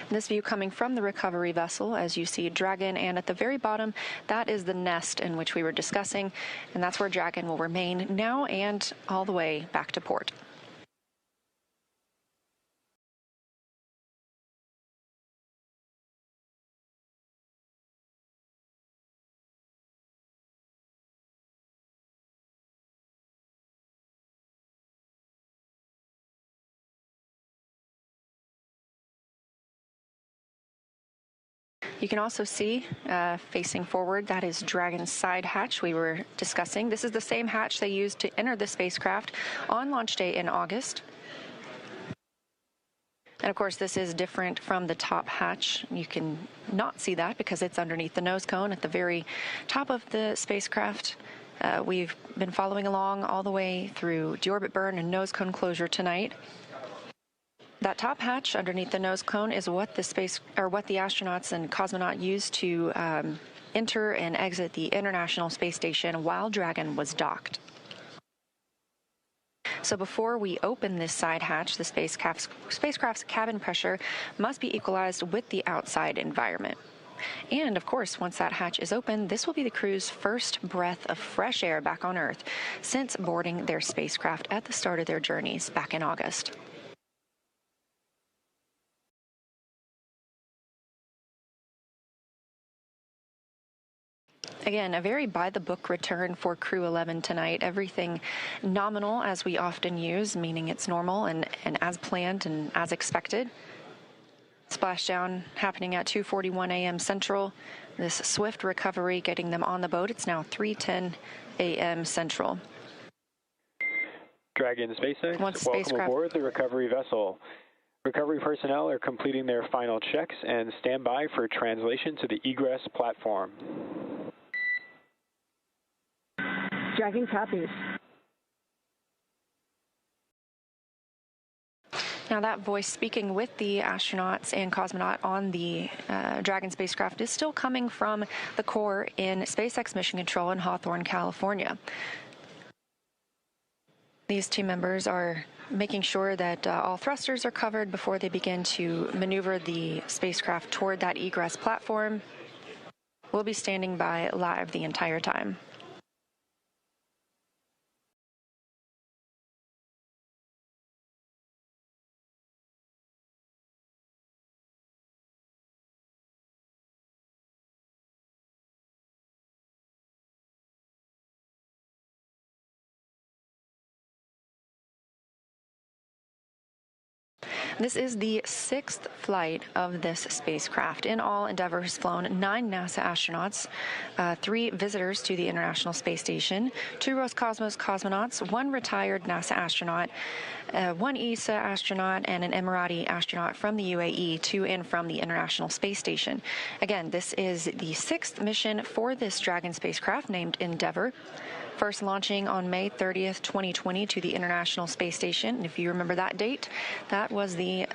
This view coming from the recovery vessel, as you see Dragon, and at the very bottom, that is the nest in which we were discussing, and that's where Dragon will remain now and all the way back to port. You can also see, facing forward, that is Dragon's side hatch we were discussing. This is the same hatch they used to enter the spacecraft on launch day in August. And of course, this is different from the top hatch. You can not see that because it's underneath the nose cone at the very top of the spacecraft. We've been following along all the way through DeOrbit burn and nose cone closure tonight. That top hatch underneath the nose cone is what the astronauts and cosmonaut used to enter and exit the International Space Station while Dragon was docked. So before we open this side hatch, the spacecraft's cabin pressure must be equalized with the outside environment. And of course, once that hatch is open, this will be the crew's first breath of fresh air back on Earth since boarding their spacecraft at the start of their journeys back in August. Again, a very by-the-book return for Crew 11 tonight. Everything nominal, as we often use, meaning it's normal and as planned and as expected. Splashdown happening at 2:41 a.m. Central. This swift recovery getting them on the boat. It's now 3:10 a.m. Central. Dragon SpaceX, welcome aboard the recovery vessel. Recovery personnel are completing their final checks and stand by for translation to the egress platform. Dragon copies. Now that voice speaking with the astronauts and cosmonaut on the Dragon spacecraft is still coming from the core in SpaceX Mission Control in Hawthorne, California. These team members are making sure that all thrusters are covered before they begin to maneuver the spacecraft toward that egress platform. We'll be standing by live the entire time. This is the 6th flight of this spacecraft. In all, Endeavour has flown 9 NASA astronauts, 3 visitors to the International Space Station, 2 Roscosmos cosmonauts, 1 retired NASA astronaut, 1 ESA astronaut, and an Emirati astronaut from the UAE to and from the International Space Station. Again, this is the 6th mission for this Dragon spacecraft named Endeavour. First launching on May 30th, 2020 to the International Space Station. And if you remember that date, that was the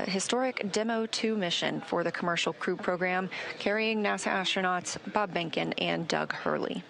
historic Demo 2 mission for the Commercial Crew program, carrying NASA astronauts Bob Behnken and Doug Hurley.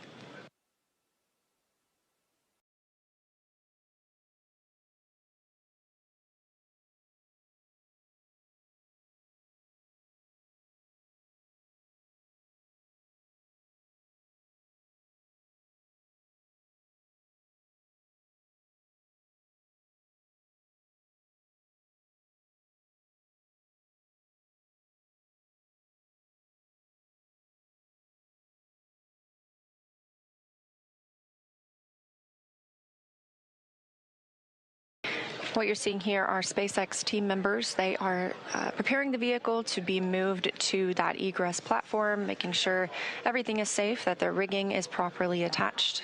What you're seeing here are SpaceX team members. They are preparing the vehicle to be moved to that egress platform, making sure everything is safe, that the rigging is properly attached.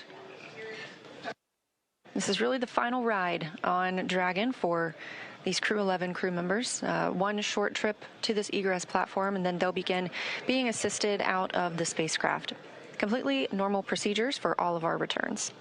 This is really the final ride on Dragon for these Crew 11 crew members. One short trip to this egress platform, and then they'll begin being assisted out of the spacecraft. Completely normal procedures for all of our returns.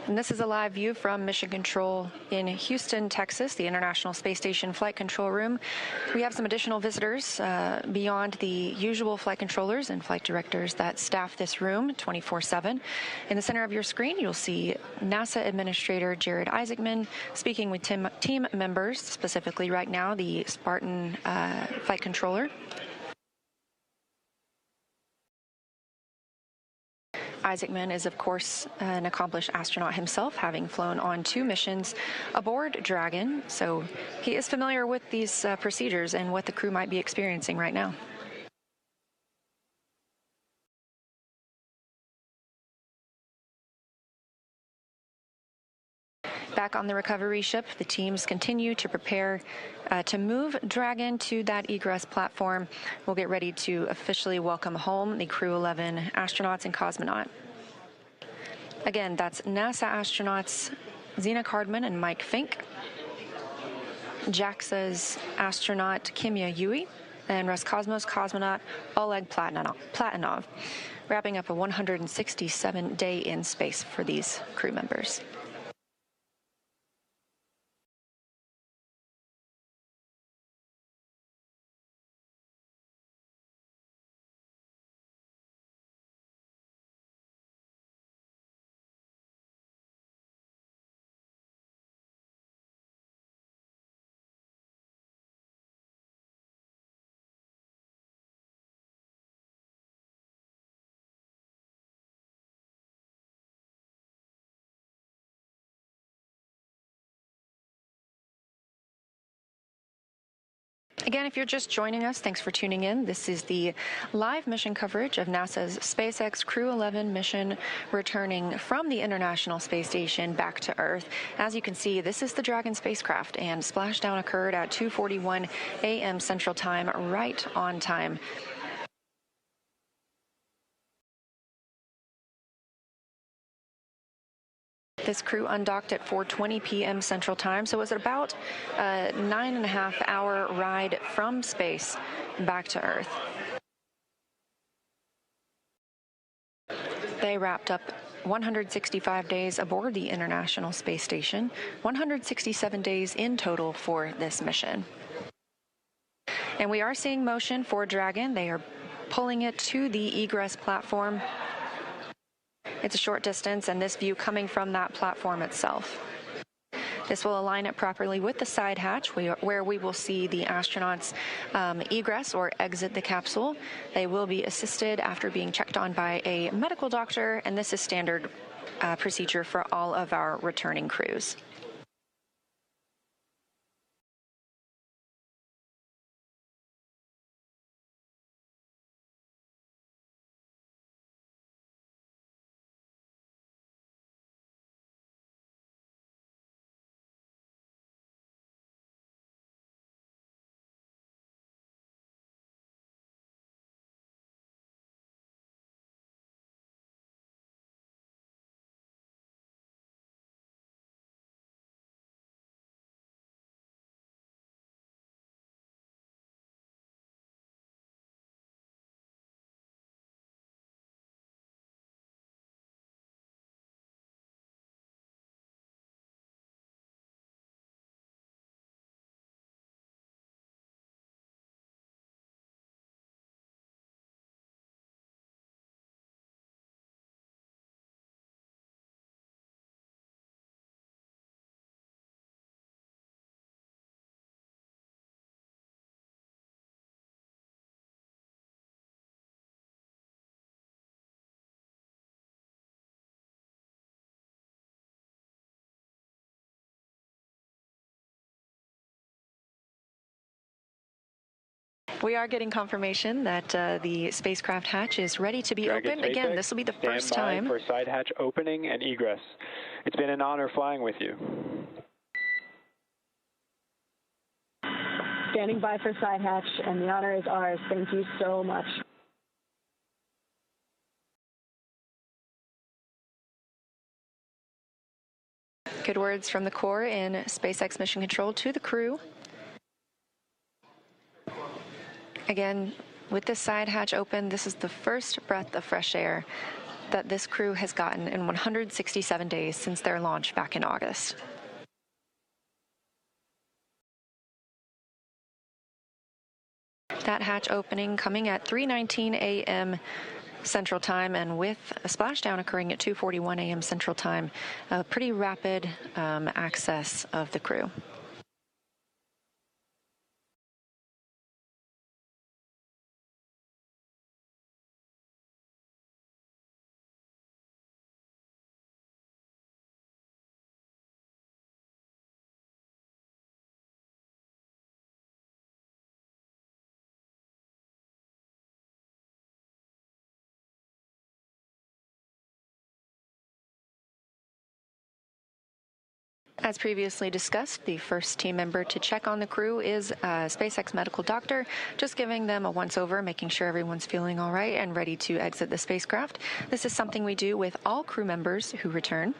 And this is a live view from Mission Control in Houston, Texas, the International Space Station Flight Control Room. We have some additional visitors beyond the usual flight controllers and flight directors that staff this room 24/7. In the center of your screen, you'll see NASA Administrator Jared Isaacman speaking with team members, specifically right now the Spartan flight controller. Isaacman is, of course, an accomplished astronaut himself, having flown on 2 missions aboard Dragon, so he is familiar with these procedures and what the crew might be experiencing right now. Back on the recovery ship, the teams continue to prepare to move Dragon to that egress platform. We'll get ready to officially welcome home the Crew 11 astronauts and cosmonaut. Again, that's NASA astronauts Zena Cardman and Mike Fink, JAXA's astronaut Kimya Yui, and Roscosmos cosmonaut Oleg Platonov, wrapping up a 167-day in space for these crew members. Again, if you're just joining us, thanks for tuning in. This is the live mission coverage of NASA's SpaceX Crew 11 mission returning from the International Space Station back to Earth. As you can see, this is the Dragon spacecraft, and splashdown occurred at 2:41 a.m. Central Time, right on time. This crew undocked at 4:20 p.m. Central Time, so it was about a 9.5-hour ride from space back to Earth. They wrapped up 165 days aboard the International Space Station, 167 days in total for this mission. And we are seeing motion for Dragon. They are pulling it to the egress platform. It's a short distance, and this view coming from that platform itself. This will align it properly with the side hatch, where we will see the astronauts egress or exit the capsule. They will be assisted after being checked on by a medical doctor, and this is standard procedure for all of our returning crews. We are getting confirmation that the spacecraft hatch is ready to be opened. Again, this will be the first time. Stand by for side hatch opening and egress. It's been an honor flying with you. Standing by for side hatch, and the honor is ours. Thank you so much. Good words from the Corps in SpaceX Mission Control to the crew. Again, with this side hatch open, this is the first breath of fresh air that this crew has gotten in 167 days since their launch back in August. That hatch opening coming at 3:19 a.m. Central Time, and with a splashdown occurring at 2:41 a.m. Central Time, a pretty rapid access of the crew. As previously discussed, the first team member to check on the crew is a SpaceX medical doctor, just giving them a once-over, making sure everyone's feeling all right and ready to exit the spacecraft. This is something we do with all crew members who return.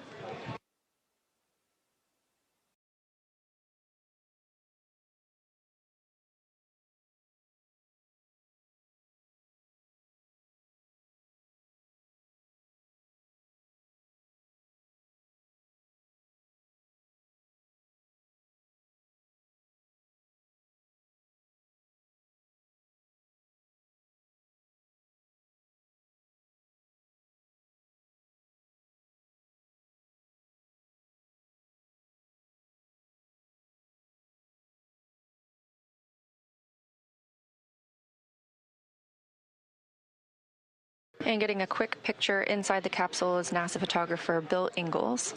And getting a quick picture inside the capsule is NASA photographer Bill Ingalls.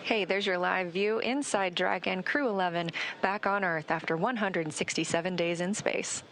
Hey, there's your live view inside Dragon Crew 11 back on Earth after 167 days in space.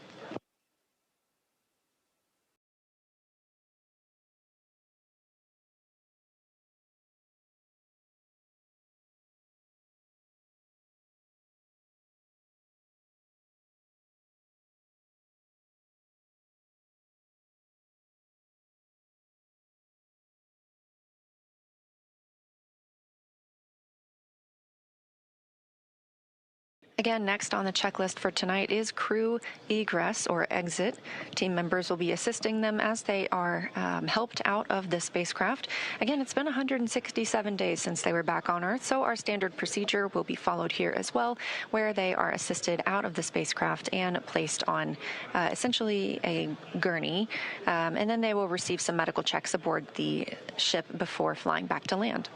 Again, next on the checklist for tonight is crew egress or exit. Team members will be assisting them as they are helped out of the spacecraft. Again, it's been 167 days since they were back on Earth, so our standard procedure will be followed here as well, where they are assisted out of the spacecraft and placed on essentially a gurney, and then they will receive some medical checks aboard the ship before flying back to land.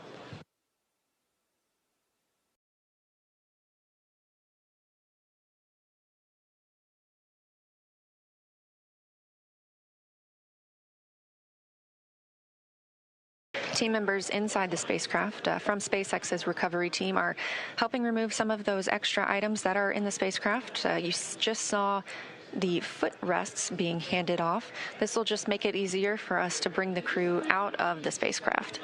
Team members inside the spacecraft from SpaceX's recovery team are helping remove some of those extra items that are in the spacecraft. You just saw the footrests being handed off. This will just make it easier for us to bring the crew out of the spacecraft.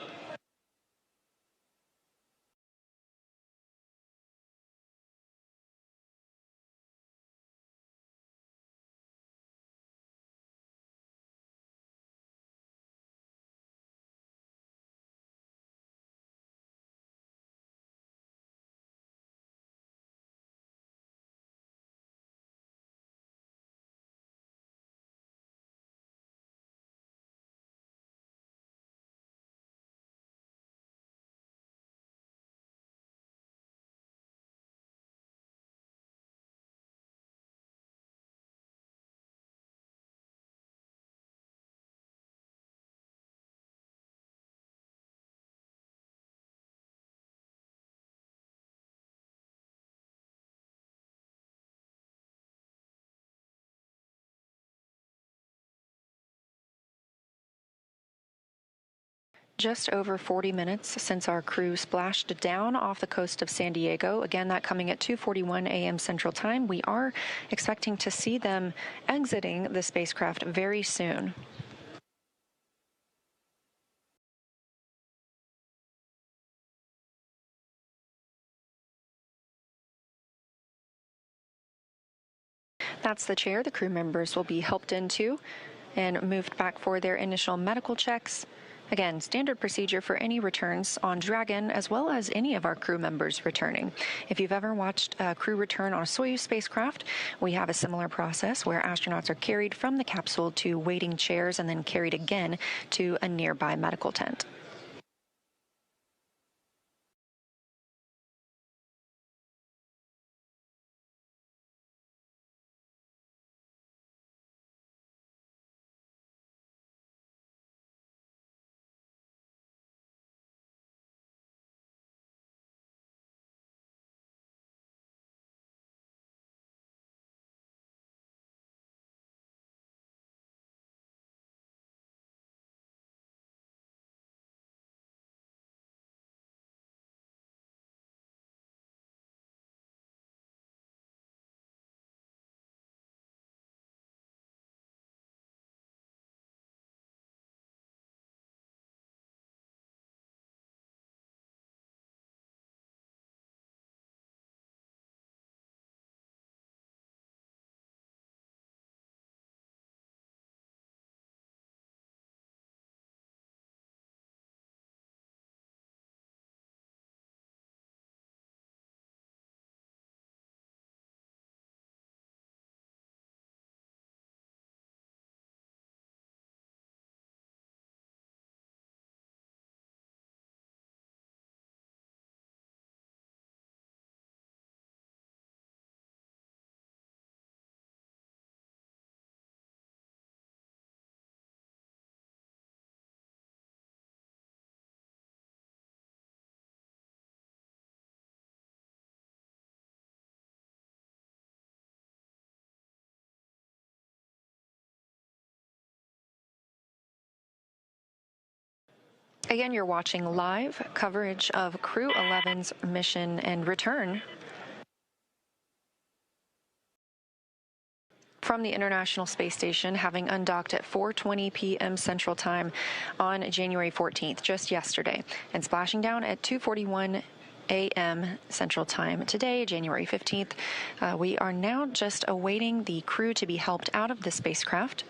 Just over 40 minutes since our crew splashed down off the coast of San Diego. Again, that coming at 2:41 a.m. Central Time. We are expecting to see them exiting the spacecraft very soon. That's the chair the crew members will be helped into and moved back for their initial medical checks. Again, standard procedure for any returns on Dragon, as well as any of our crew members returning. If you've ever watched a crew return on a Soyuz spacecraft, we have a similar process where astronauts are carried from the capsule to waiting chairs and then carried again to a nearby medical tent. Again, you're watching live coverage of Crew 11's mission and return from the International Space Station, having undocked at 4:20 p.m. Central Time on January 14th, just yesterday, and splashing down at 2:41 a.m. Central Time today, January 15th. We are now just awaiting the crew to be helped out of the spacecraft.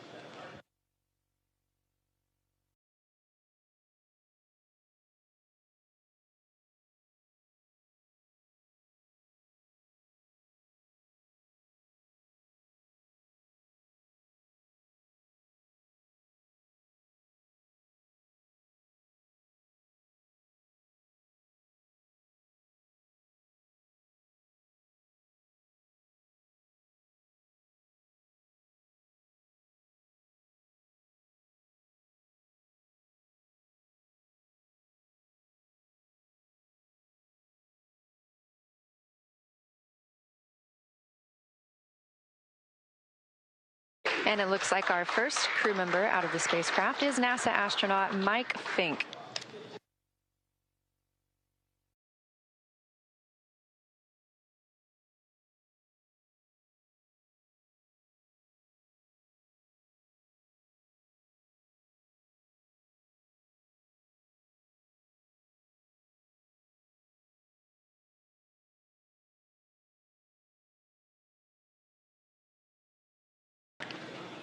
And it looks like our first crew member out of the spacecraft is NASA astronaut Mike Fink.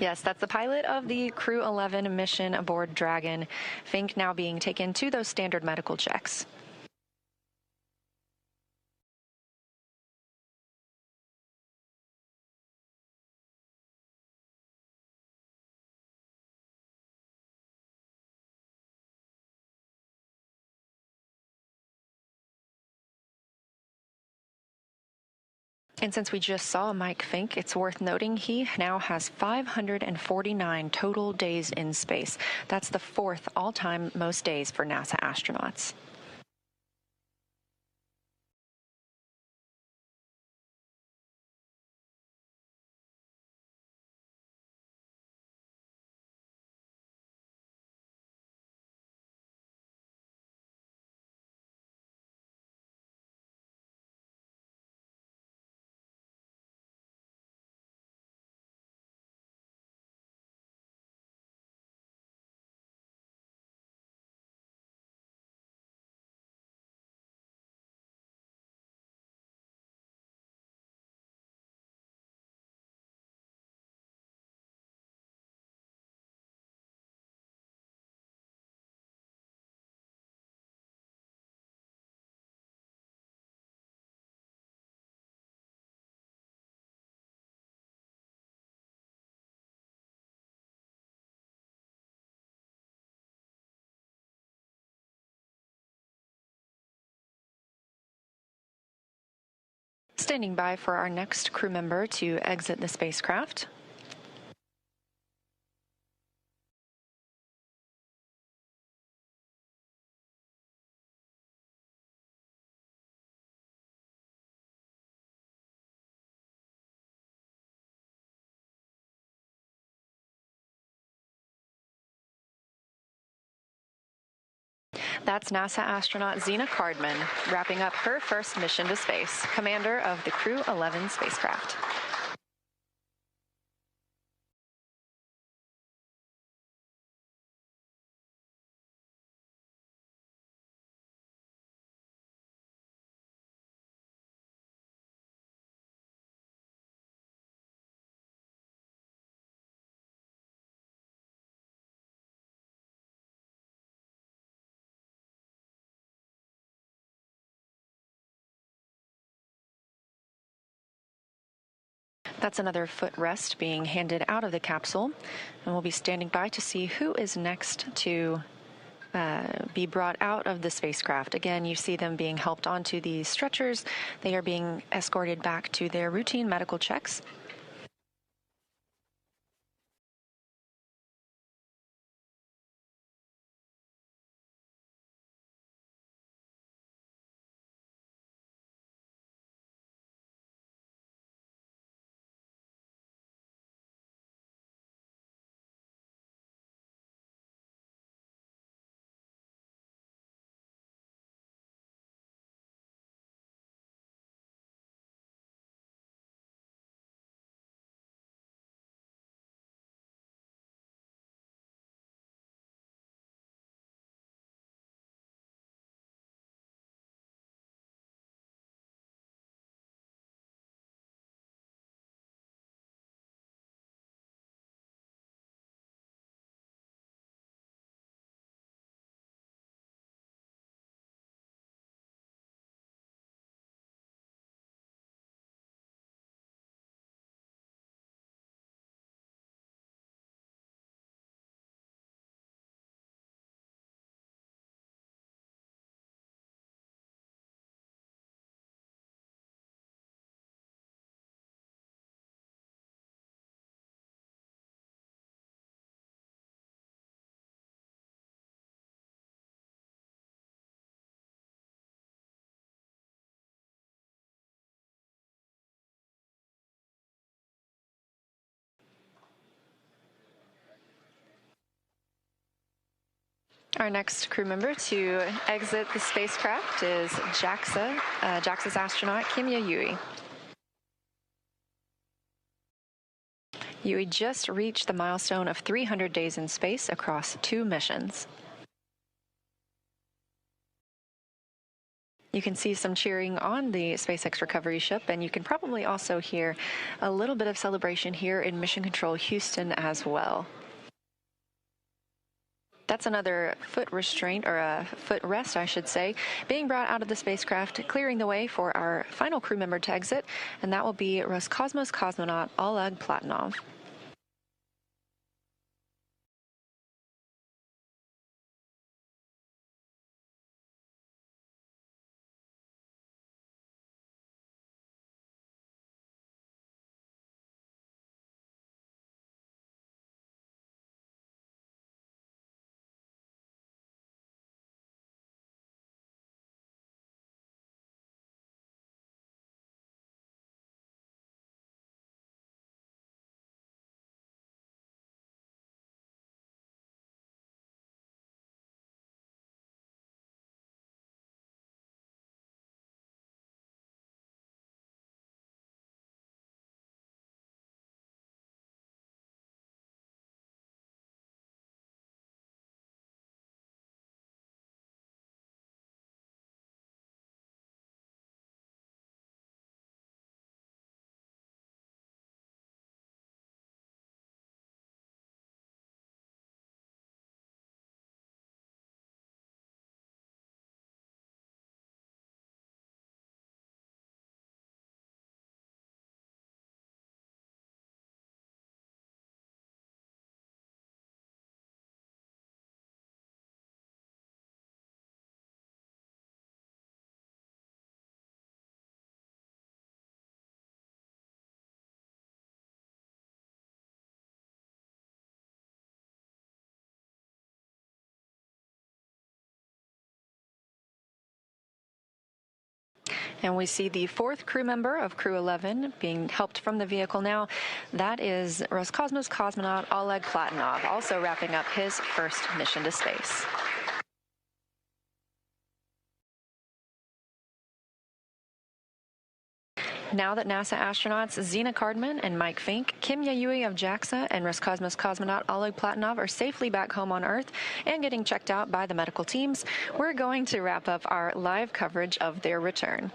Yes, that's the pilot of the Crew 11 mission aboard Dragon. Fink now being taken to those standard medical checks. And since we just saw Mike Fink, it's worth noting he now has 549 total days in space. That's the fourth all-time most days for NASA astronauts. Standing by for our next crew member to exit the spacecraft. That's NASA astronaut Zena Cardman, wrapping up her first mission to space, commander of the Crew 11 spacecraft. That's another footrest being handed out of the capsule, and we'll be standing by to see who is next to be brought out of the spacecraft. Again, you see them being helped onto these stretchers. They are being escorted back to their routine medical checks. Our next crew member to exit the spacecraft is JAXA's astronaut Kimya Yui. Yui just reached the milestone of 300 days in space across 2 missions. You can see some cheering on the SpaceX recovery ship, and you can probably also hear a little bit of celebration here in Mission Control Houston as well. That's another foot restraint, or a foot rest, I should say, being brought out of the spacecraft, clearing the way for our final crew member to exit, and that will be Roscosmos cosmonaut Oleg Platonov. And we see the 4th crew member of Crew 11 being helped from the vehicle now. That is Roscosmos cosmonaut Oleg Platonov, also wrapping up his first mission to space. Now that NASA astronauts Zena Cardman and Mike Fink, Kimya Yui of JAXA, and Roscosmos cosmonaut Oleg Platonov are safely back home on Earth and getting checked out by the medical teams, we're going to wrap up our live coverage of their return.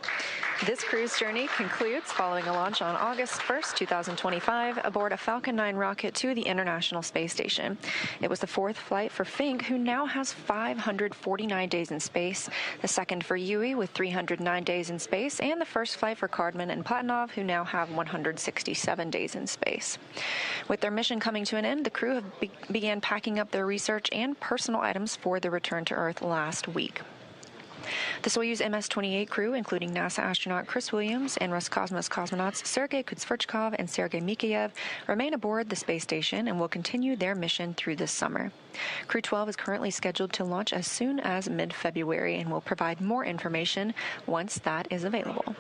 This crew's journey concludes following a launch on August 1st, 2025, aboard a Falcon 9 rocket to the International Space Station. It was the 4th flight for Fink, who now has 549 days in space, the 2nd for Yui with 309 days in space, and the 1st flight for Cardman and Platonov, who now have 167 days in space. With their mission coming to an end, the crew have began packing up their research and personal items for the return to Earth last week. The Soyuz MS-28 crew, including NASA astronaut Chris Williams and Roscosmos cosmonauts Sergei Kutsverchkov and Sergei Mikheyev, remain aboard the space station and will continue their mission through this summer. Crew 12 is currently scheduled to launch as soon as mid-February and will provide more information once that is available.